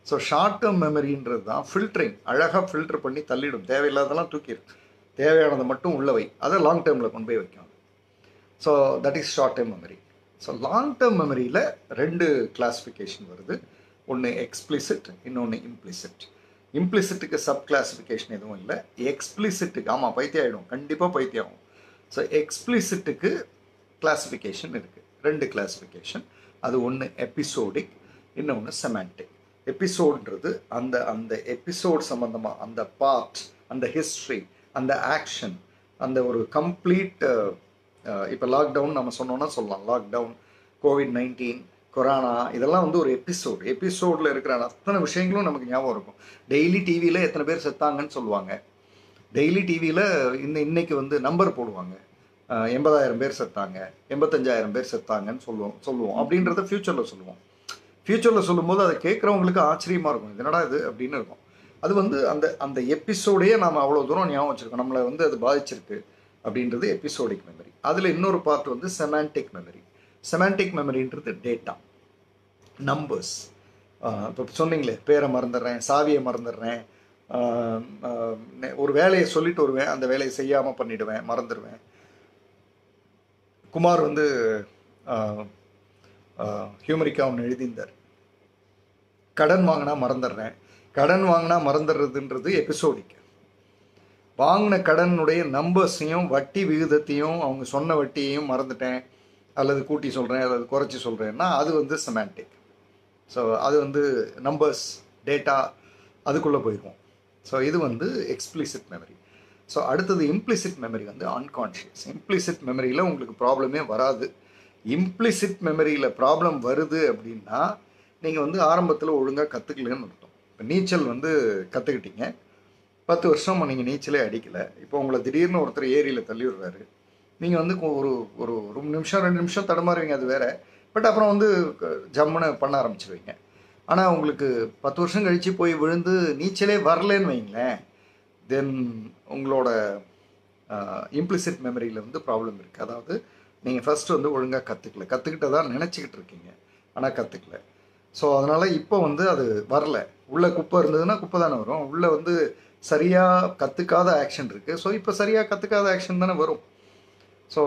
ஸோ ஷார்ட் டேர்ம் மெமரின்றது தான் ஃபில்டரிங், அழகாக ஃபில்டர் பண்ணி தள்ளிடும். தேவையில்லாதெல்லாம் தூக்கிடும், தேவையானதை மட்டும் உள்ள வை, அதை லாங் டேர்மில் கொண்டு போய் வைக்கும். So that is short term memory. So long term மெமரியில் 2 கிளாஸிஃபிகேஷன் வருது. ஒன்று எக்ஸ்பிளிசிட், இன்னொன்று இம்ப்ளிசிட். இம்ப்ளிசிட்டுக்கு சப் கிளாஸிஃபிகேஷன் எதுவும் இல்லை. எக்ஸ்பிளிசிட்டுக்கு பைத்தியம் ஆகிடும், கண்டிப்பாக பைத்தியம் ஆகும். ஸோ எக்ஸ்பிளிசிட்டுக்கு கிளாஸிஃபிகேஷன் இருக்குது, 2 கிளாஸிஃபிகேஷன். அது ஒன்று எபிசோடிக், இன்னொன்று செமான்டிக். எபிசோடுன்றது அந்த எபிசோட் சம்மந்தமாக, அந்த பார்ட், அந்த ஹிஸ்ட்ரி, அந்த ஆக்ஷன், அந்த ஒரு கம்ப்ளீட். இப்போ லாக்டவுன் நம்ம சொன்னோன்னா சொல்லலாம், லாக்டவுன், COVID-19, கொரோனா இதெல்லாம் வந்து ஒரு எபிசோடில் இருக்கிற அத்தனை விஷயங்களும் நமக்கு ஞாபகம் இருக்கும். டெய்லி டிவியில் எத்தனை பேர் செத்தாங்கன்னு சொல்லுவாங்க. டெய்லி டிவியில் இன்னைக்கு வந்து நம்பர் போடுவாங்க. 80,000 பேர் செத்தாங்க, 85,000 பேர் செத்தாங்கன்னு சொல்லுவோம் அப்படின்றத ஃப்யூச்சரில் சொல்லும்போது அதை கேட்குறவங்களுக்கு ஆச்சரியமாக இருக்கும். இது என்னடா இது அப்படின்னு இருக்கும். அது வந்து அந்த எபிசோடையே நாம் அவ்வளோ தூரம் ஞாபகம் வச்சுருக்கோம். நம்மளை வந்து அது பாதிச்சிருக்கு அப்படின்றது எபிசோடிக் மெமரி. அதில் இன்னொரு பார்ட் வந்து செமான்டிக் மெமரி. செமான்டிக் மெமரின்றது டேட்டா, நம்பர்ஸ். இப்போ சொன்னீங்களே, பேரை மறந்துடுறேன், சாவியை மறந்துடுறேன், ஒரு வேலையை சொல்லிட்டு வருவேன், அந்த வேலையை செய்யாமல் பண்ணிவிடுவேன், மறந்துடுவேன். குமார் வந்து ஹியூமரிக்கா ஒன்று எழுதியிருந்தார், கடன் வாங்கினா மறந்துடுறேன். கடன் வாங்கினா மறந்துடுறதுன்றது எபிசோடிக். வாங்கின கடனுடைய நம்பர்ஸையும் வட்டி விகிதத்தையும் அவங்க சொன்ன வட்டியையும் மறந்துட்டேன், அல்லது கூட்டி சொல்கிறேன் அல்லது குறைச்சி சொல்கிறேன்னா அது வந்து செமான்டிக். ஸோ அது வந்து நம்பர்ஸ், டேட்டா, அதுக்குள்ளே போயிடுவோம். ஸோ இது வந்து எக்ஸ்பிளிசிட் மெமரி. ஸோ அடுத்தது இம்ப்ளிசிட் மெமரி வந்து அன்கான்ஷியஸ். இம்ப்ளிசிட் மெமரியில் உங்களுக்கு ப்ராப்ளமே வராது. இம்ப்ளிசிட் மெமரியில் ப்ராப்ளம் வருது அப்படின்னா நீங்கள் வந்து ஆரம்பத்தில் ஒழுங்காக கற்றுக்கலன்னு அர்த்தம். இப்போ நீச்சல் வந்து கற்றுக்கிட்டீங்க, 10 வருஷம் நீங்கள் நீச்சலே அடிக்கலை. இப்போ உங்களை திடீர்னு ஒருத்தர் ஏரியில் தள்ளி விடுறாரு. நீங்கள் வந்து ஒரு 1 நிமிஷம் 2 நிமிஷம் தடுமாறுவீங்க, அது வேறு. பட் அப்புறம் வந்து ஜம்முன்னு பண்ண ஆரம்பிச்சிருவீங்க. ஆனால் உங்களுக்கு 10 வருஷம் கழித்து போய் விழுந்து நீச்சலே வரலன்னு வைங்களேன், தென் உங்களோட இம்ப்ளிசிட் மெமரியில் வந்து ப்ராப்ளம் இருக்குது. அதாவது நீங்கள் ஃபஸ்ட்டு வந்து ஒழுங்காக கற்றுக்கிட்டதான் நினச்சிக்கிட்டு இருக்கீங்க, ஆனால் கற்றுக்கல. ஸோ அதனால் இப்போ வந்து அது வரல. உள்ளே குப்பை இருந்ததுன்னா குப்பை தானே வரும். உள்ளே வந்து சரியாக கற்றுக்காத ஆக்ஷன் இருக்குது. ஸோ இப்போ சரியாக கற்றுக்காத ஆக்ஷன் தானே வரும். ஸோ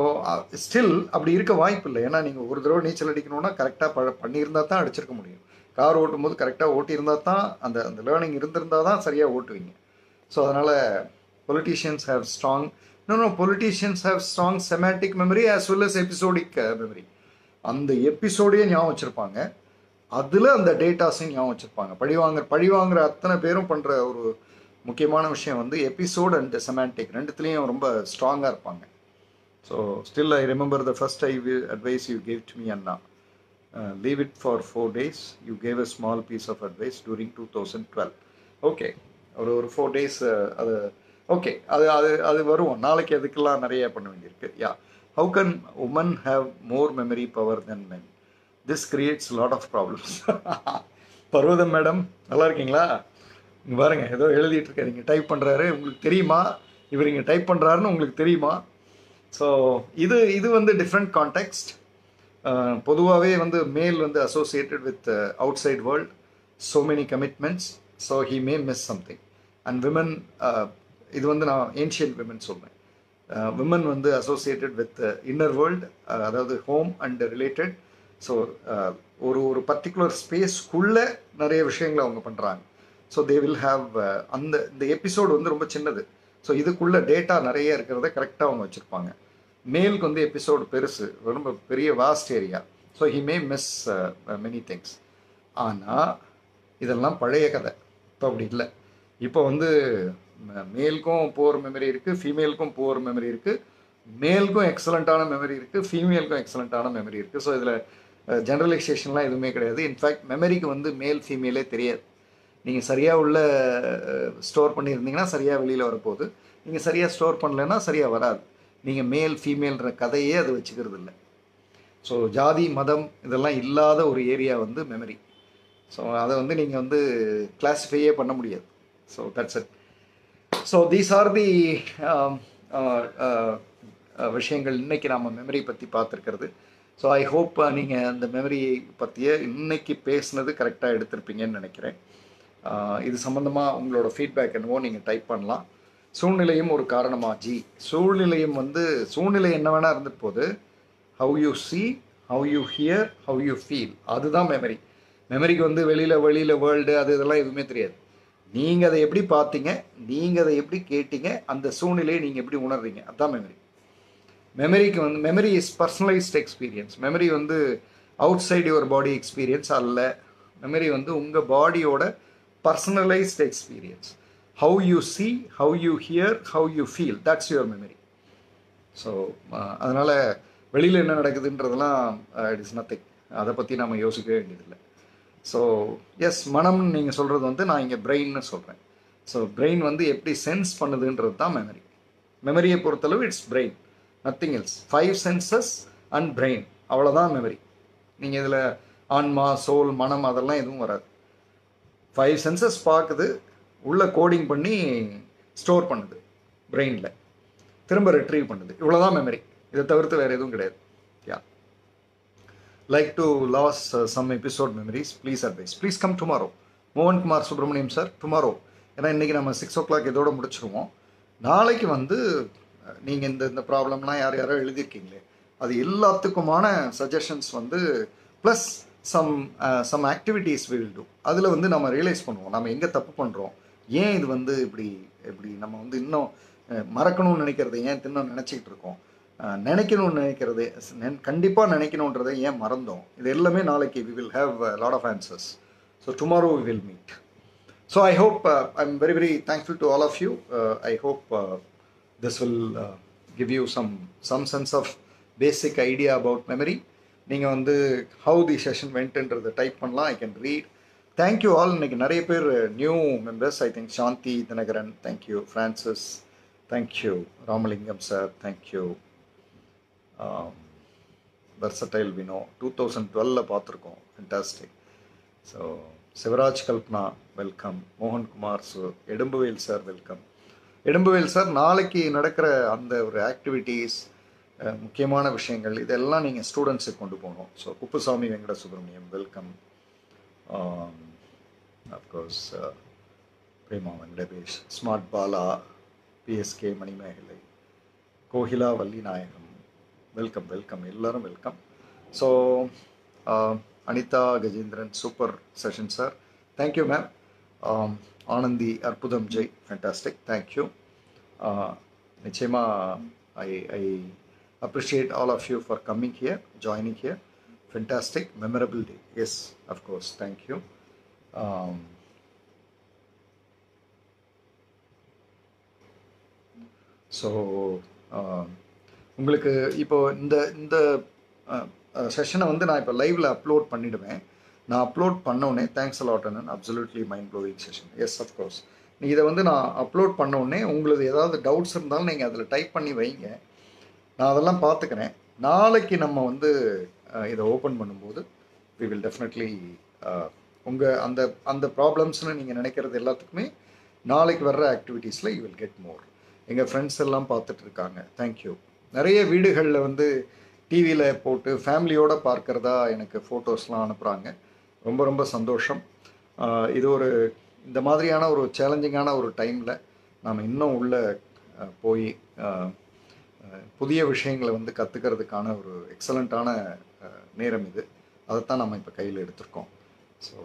ஸ்டில் அப்படி இருக்க வாய்ப்பு இல்லை. ஏன்னா நீங்கள் ஒரு தடவை நீச்சல் அடிக்கணுன்னா கரெக்டாக பண்ணியிருந்தால் தான் அடிச்சிருக்க முடியும். கார் ஓட்டும் போது கரெக்டாக ஓட்டியிருந்தால் தான் அந்த லேர்னிங் இருந்திருந்தால் தான் சரியாக ஓட்டுவீங்க. ஸோ அதனால் politicians have strong politicians have strong semantic memory as well as episodic memory. அந்த எபிசோடையே ஞாபகம் வச்சுருப்பாங்க, அதில் அந்த டேட்டாஸையும் ஞாபகம் வச்சுருப்பாங்க. பழிவாங்கிற அத்தனை பேரும் பண்ணுற ஒரு முக்கியமான விஷயம் வந்து எபிசோட் அண்ட் செமான்டிக் ரெண்டுத்துலேயும் ரொம்ப ஸ்ட்ராங்காக இருப்பாங்க. So still I remember the first advice you gave to me, Anna. Leave it for 4 days. You gave a small piece of advice during 2012. Okay, ஒரு 4 days அது ஓகே, அது வருவோம். நாளைக்கு அதுக்கெல்லாம் நிறைய பண்ண வேண்டியிருக்கு. Yeah, how can women have more memory power then men? This creates lot of problems. Parvatham madam, நல்லா இருக்கீங்களா? இங்கே பாருங்கள், ஏதோ எழுதிட்டு இருக்காரு, இங்கே டைப் பண்ணுறாரு. உங்களுக்கு தெரியுமா இவர் இங்கே டைப் பண்ணுறாருன்னு உங்களுக்கு தெரியுமா? ஸோ இது வந்து டிஃப்ரெண்ட் கான்டெக்ஸ்ட். பொதுவாகவே வந்து மேல் வந்து associated with outside world, so many commitments, so he may miss something. And women, இது வந்து நான் ஏன்ஷியன்ட் விமன் சொல்கிறேன். விமன் வந்து அசோசியேட்டட் வித் இன்னர் வேர்ல்டு, அதாவது ஹோம் அண்ட் ரிலேட்டட். ஸோ ஒரு பர்டிகுலர் ஸ்பேஸ்க்குள்ளே நிறைய விஷயங்களை அவங்க பண்ணுறாங்க. ஸோ தே வில் ஹாவ் இந்த எபிசோடு வந்து ரொம்ப சின்னது. ஸோ இதுக்குள்ளே டேட்டா நிறைய இருக்கிறத கரெக்டாக அவங்க வச்சுருப்பாங்க. மேலுக்கு வந்து எபிசோடு பெருசு, ரொம்ப பெரிய vast area. So he may miss many things. ஆனால் இதெல்லாம் பழைய கதை. இப்போ அப்படி இல்லை. இப்போ வந்து மேலுக்கும் புவர் மெமரி இருக்குது, ஃபீமேலுக்கும் புவர் மெமரி இருக்குது, மேலுக்கும் எக்ஸலண்ட்டான மெமரி இருக்குது, ஃபீமேலுக்கும் எக்ஸலண்ட்டான மெமரி இருக்குது. ஸோ இதில் ஜென்ரலைசேஷன்லாம் எதுவுமே கிடையாது. இன்ஃபேக்ட் மெமரிக்கு வந்து மேல் ஃபீமேலே தெரியாது. நீங்கள் சரியாக உள்ள ஸ்டோர் பண்ணியிருந்தீங்கன்னா சரியாக வெளியில் வரப்போகுது, நீங்கள் சரியாக ஸ்டோர் பண்ணலைன்னா சரியாக வராது. நீங்கள் மேல் ஃபீமேல்ன்ற கதையே அது வச்சுக்கிறது இல்லை. ஸோ ஜாதி மதம் இதெல்லாம் இல்லாத ஒரு ஏரியா வந்து மெமரி. ஸோ அதை வந்து நீங்கள் வந்து கிளாஸிஃபையே பண்ண முடியாது. So that's it. So these are the விஷயங்கள் இன்றைக்கி நம்ம மெமரி பற்றி பார்த்துருக்கிறது. ஸோ ஐ ஹோப் நீங்கள் அந்த மெமரியை பற்றிய இன்னைக்கு பேசுனது கரெக்டாக எடுத்திருப்பீங்கன்னு நினைக்கிறேன். இது சம்மந்தமாக உங்களோட ஃபீட்பேக் என்னவோ நீங்கள் டைப் பண்ணலாம். சூழ்நிலையும் ஒரு காரணமா ஜி? சூழ்நிலையும் வந்து சூழ்நிலை என்ன வேணால் இருந்துட்டு போது, how you see, how you here, how you feel, அதுதான் மெமரி. மெமரிக்கு வந்து வெளியில் வேர்ல்டு அது இதெல்லாம் எதுவுமே தெரியாது. நீங்கள் அதை எப்படி பார்த்தீங்க, நீங்கள் அதை எப்படி கேட்டீங்க, அந்த சூழ்நிலையை நீங்கள் எப்படி உணர்றீங்க, அதுதான் மெமரி. மெமரிக்கு வந்து memory is personalised experience. Memory வந்து outside your body experience அல்ல. மெமரி வந்து உங்கள் பாடியோட personalised experience. How you see, how you hear, how you feel, that's your memory. So அதனால் வெளியில் என்ன நடக்குதுன்றதெல்லாம் இட் இஸ் நத்திங். அதை பற்றி நம்ம யோசிக்கவே வேண்டியதில்லை. ஸோ எஸ், மனம்னு நீங்கள் சொல்கிறது வந்து நான் இங்கே பிரெயின்னு சொல்கிறேன். ஸோ பிரெயின் வந்து எப்படி சென்ஸ் பண்ணுதுன்றது தான் மெமரி. மெமரியை பொறுத்தளவு it's brain, nothing else. 5 senses and brain, அவ்வளோதான் மெமரி. நீங்கள் இதில் ஆன்மா, சோல், மனம் அதெல்லாம் எதுவும் வராது. 5 சென்சஸ் பார்க்குது, உள்ளே கோடிங் பண்ணி ஸ்டோர் பண்ணுது பிரெயினில், திரும்ப ரிட்ரீவ் பண்ணுது, இவ்வளோதான் மெமரி. இதை தவிர்த்து வேறு எதுவும் கிடையாது. யா, like to lose some episode memories, please advise. Please come tomorrow. மோகன் குமார் சுப்ரமணியம் சார், டுமாரோ. ஏன்னா இன்றைக்கி நம்ம 6 o'clock இதோட முடிச்சிருவோம். நாளைக்கு வந்து நீங்கள் இந்த ப்ராப்ளம்லாம் யார் யாரோ எழுதியிருக்கீங்களே அது எல்லாத்துக்குமான சஜஷன்ஸ் வந்து plus some activities will do. அதில் வந்து நம்ம ரியலைஸ் பண்ணுவோம் நம்ம எங்கே தப்பு பண்ணுறோம், ஏன் இது வந்து இப்படி நம்ம வந்து இன்னும் மறக்கணும்னு நினைக்கிறத ஏன் இன்னும் நினச்சிக்கிட்டு இருக்கோம், நினைக்கணும்னு நினைக்கிறது கண்டிப்பாக நினைக்கணுன்றதை ஏன் மறந்தோம், இது எல்லாமே நாளைக்கு we will have a lot of answers. So tomorrow we will meet. So I hope I'm very very thankful to all of you. I hope this will give you some sense of basic idea about memory. நீங்கள் வந்து how the session wentன்றதை type பண்ணலாம். I can read. Thank you all. இன்னைக்கு நிறைய பேர் new members. I think Shanthi Dhinakaran, thank you. Francis, thank you. Ramalingam sir, thank you. Versatile Vino 2012 பார்த்துருக்கோம், fantastic. So Sivaraj Kalpana welcome. மோகன் Kumar Edumbuvel sir welcome. Edumbuvel sir, நாளைக்கு நடக்கிற அந்த ஒரு ஆக்டிவிட்டீஸ், முக்கியமான விஷயங்கள் இதெல்லாம் நீங்கள் ஸ்டூடெண்ட்ஸுக்கு கொண்டு போகணும். So Kuppusamy Venkata Subramaniam welcome. Of course Prema Venkatesh, smart Bala, BSK Manimegalai, Kokila Valli Nayagam welcome welcome, எல்லாரும் welcome. So Anitha Gajendran, super session sir, thank you ma'am. Anandhi Arputham Jai, fantastic, thank you. நிச்சயமாக ஐ appreciate all of you for coming here, joining here. Fantastic, memorable day. Yes, of course, thank you. So உங்களுக்கு இப்போ இந்த செஷனை வந்து நான் இப்போ லைவில் upload பண்ணிவிடுவேன். நான் அப்லோட் பண்ணோடனே thanks a lot and absolutely mind blowing session. Yes, of course. இதை வந்து நான் அப்லோட் பண்ணோடனே உங்களுக்கு ஏதாவது டவுட்ஸ் இருந்தாலும் நீங்கள் அதில் டைப் பண்ணி வைங்க, நான் அதெல்லாம் பார்த்துக்கிறேன். நாளைக்கு நம்ம வந்து இதை ஓப்பன் பண்ணும்போது வி வில் டெஃபினெட்லி உங்கள் அந்த ப்ராப்ளம்ஸ்னு நீங்கள் நினைக்கிறது எல்லாத்துக்குமே நாளைக்கு வர்ற ஆக்டிவிட்டீஸில் யூ வில் கெட் மோர். எங்கள் ஃப்ரெண்ட்ஸ் எல்லாம் பார்த்துட்ருக்காங்க, தேங்க்யூ. நிறைய வீடுகளில் வந்து டிவியில் போட்டு ஃபேமிலியோடு பார்க்குறதா எனக்கு ஃபோட்டோஸ்லாம் அனுப்புகிறாங்க. ரொம்ப ரொம்ப சந்தோஷம். இது இந்த மாதிரியான ஒரு சேலஞ்சிங்கான ஒரு டைமில் நாம் இன்னும் உள்ளே போய் புதிய விஷயங்களை வந்து கற்றுக்கிறதுக்கான ஒரு எக்ஸலண்ட்டான நேரம் இது. அதைத்தான் நம்ம இப்போ கையில் எடுத்திருக்கோம். So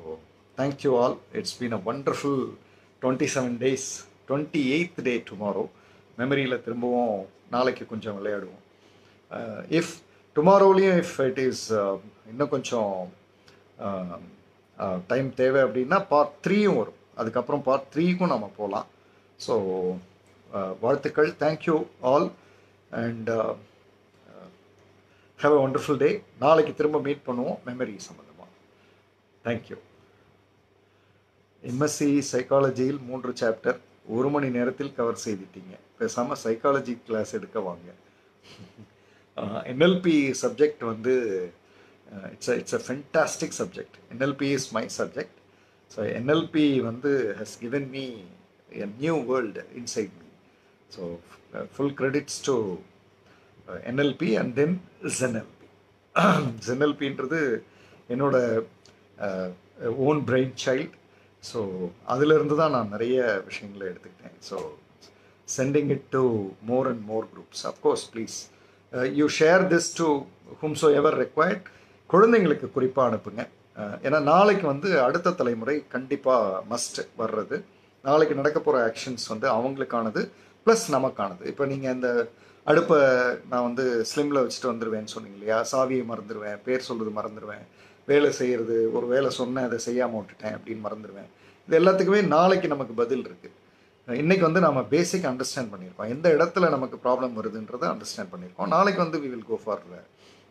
thank you all. It's been a wonderful 27 days. 28th day tomorrow. மெமரியில் திரும்பவும் நாளைக்கு கொஞ்சம் விளையாடுவோம். இஃப் டுமாரோலையும் இஃப் இட் இஸ் இன்னும் கொஞ்சம் டைம் தேவை அப்படின்னா பார்ட் 3யும் வரும். அதுக்கப்புறம் பார்ட் 3க்கும் நம்ம போகலாம். ஸோ வாழ்த்துக்கள். Thank you all and have a wonderful day. நாளைக்கு திரும்ப மீட் பண்ணுவோம் மெமரி சம்மந்தமாக. தேங்க்யூ. எம்எஸ்சி சைக்காலஜியில் 3 சாப்டர் 1 மணி நேரத்தில் கவர் செய்துட்டீங்க. பேசாமல் சைக்காலஜி கிளாஸ் எடுக்க வாங்க. என்எல்பி சப்ஜெக்ட் வந்து it's a fantastic subject. NLP is my subject. So NLP வந்து has given me a new world inside me. So full credits to NLP and then ZNLP. ZNLPன்றது என்னோட own brain child. So அதிலிருந்து தான் நான் நிறைய விஷயங்களை எடுத்துக்கிட்டேன். So sending it to more and more groups. Of course please you share this to whomsoever required. குழந்தைங்களுக்கு குறிப்பாக அனுப்புங்க. ஏன்னா நாளைக்கு வந்து அடுத்த தலைமுறை கண்டிப்பாக மஸ்ட் வர்றது. நாளைக்கு நடக்க போகிற ஆக்ஷன்ஸ் வந்து அவங்களுக்கானது ப்ளஸ் நமக்கானது. இப்போ நீங்கள் இந்த அடுப்பை நான் வந்து ஸ்லிம்மில் வச்சுட்டு வந்துடுவேன்னு சொன்னீங்க இல்லையா, சாவியை மறந்துடுவேன், பேர் சொல்கிறது மறந்துடுவேன், வேலை செய்கிறது, ஒரு வேலை சொன்னேன் அதை செய்யாமல் விட்டுட்டேன் அப்படின்னு மறந்துடுவேன். இது எல்லாத்துக்குமே நாளைக்கு நமக்கு பதில் இருக்குது. இன்றைக்கி வந்து நம்ம பேசிக் அண்டர்ஸ்டாண்ட் பண்ணியிருக்கோம், எந்த இடத்துல நமக்கு ப்ராப்ளம் வருதுன்றதை அண்டர்ஸ்டாண்ட் பண்ணியிருக்கோம். நாளைக்கு வந்து we will go for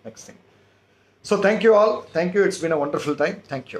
next thing. So thank you all, thank you, it's been a wonderful time, thank you.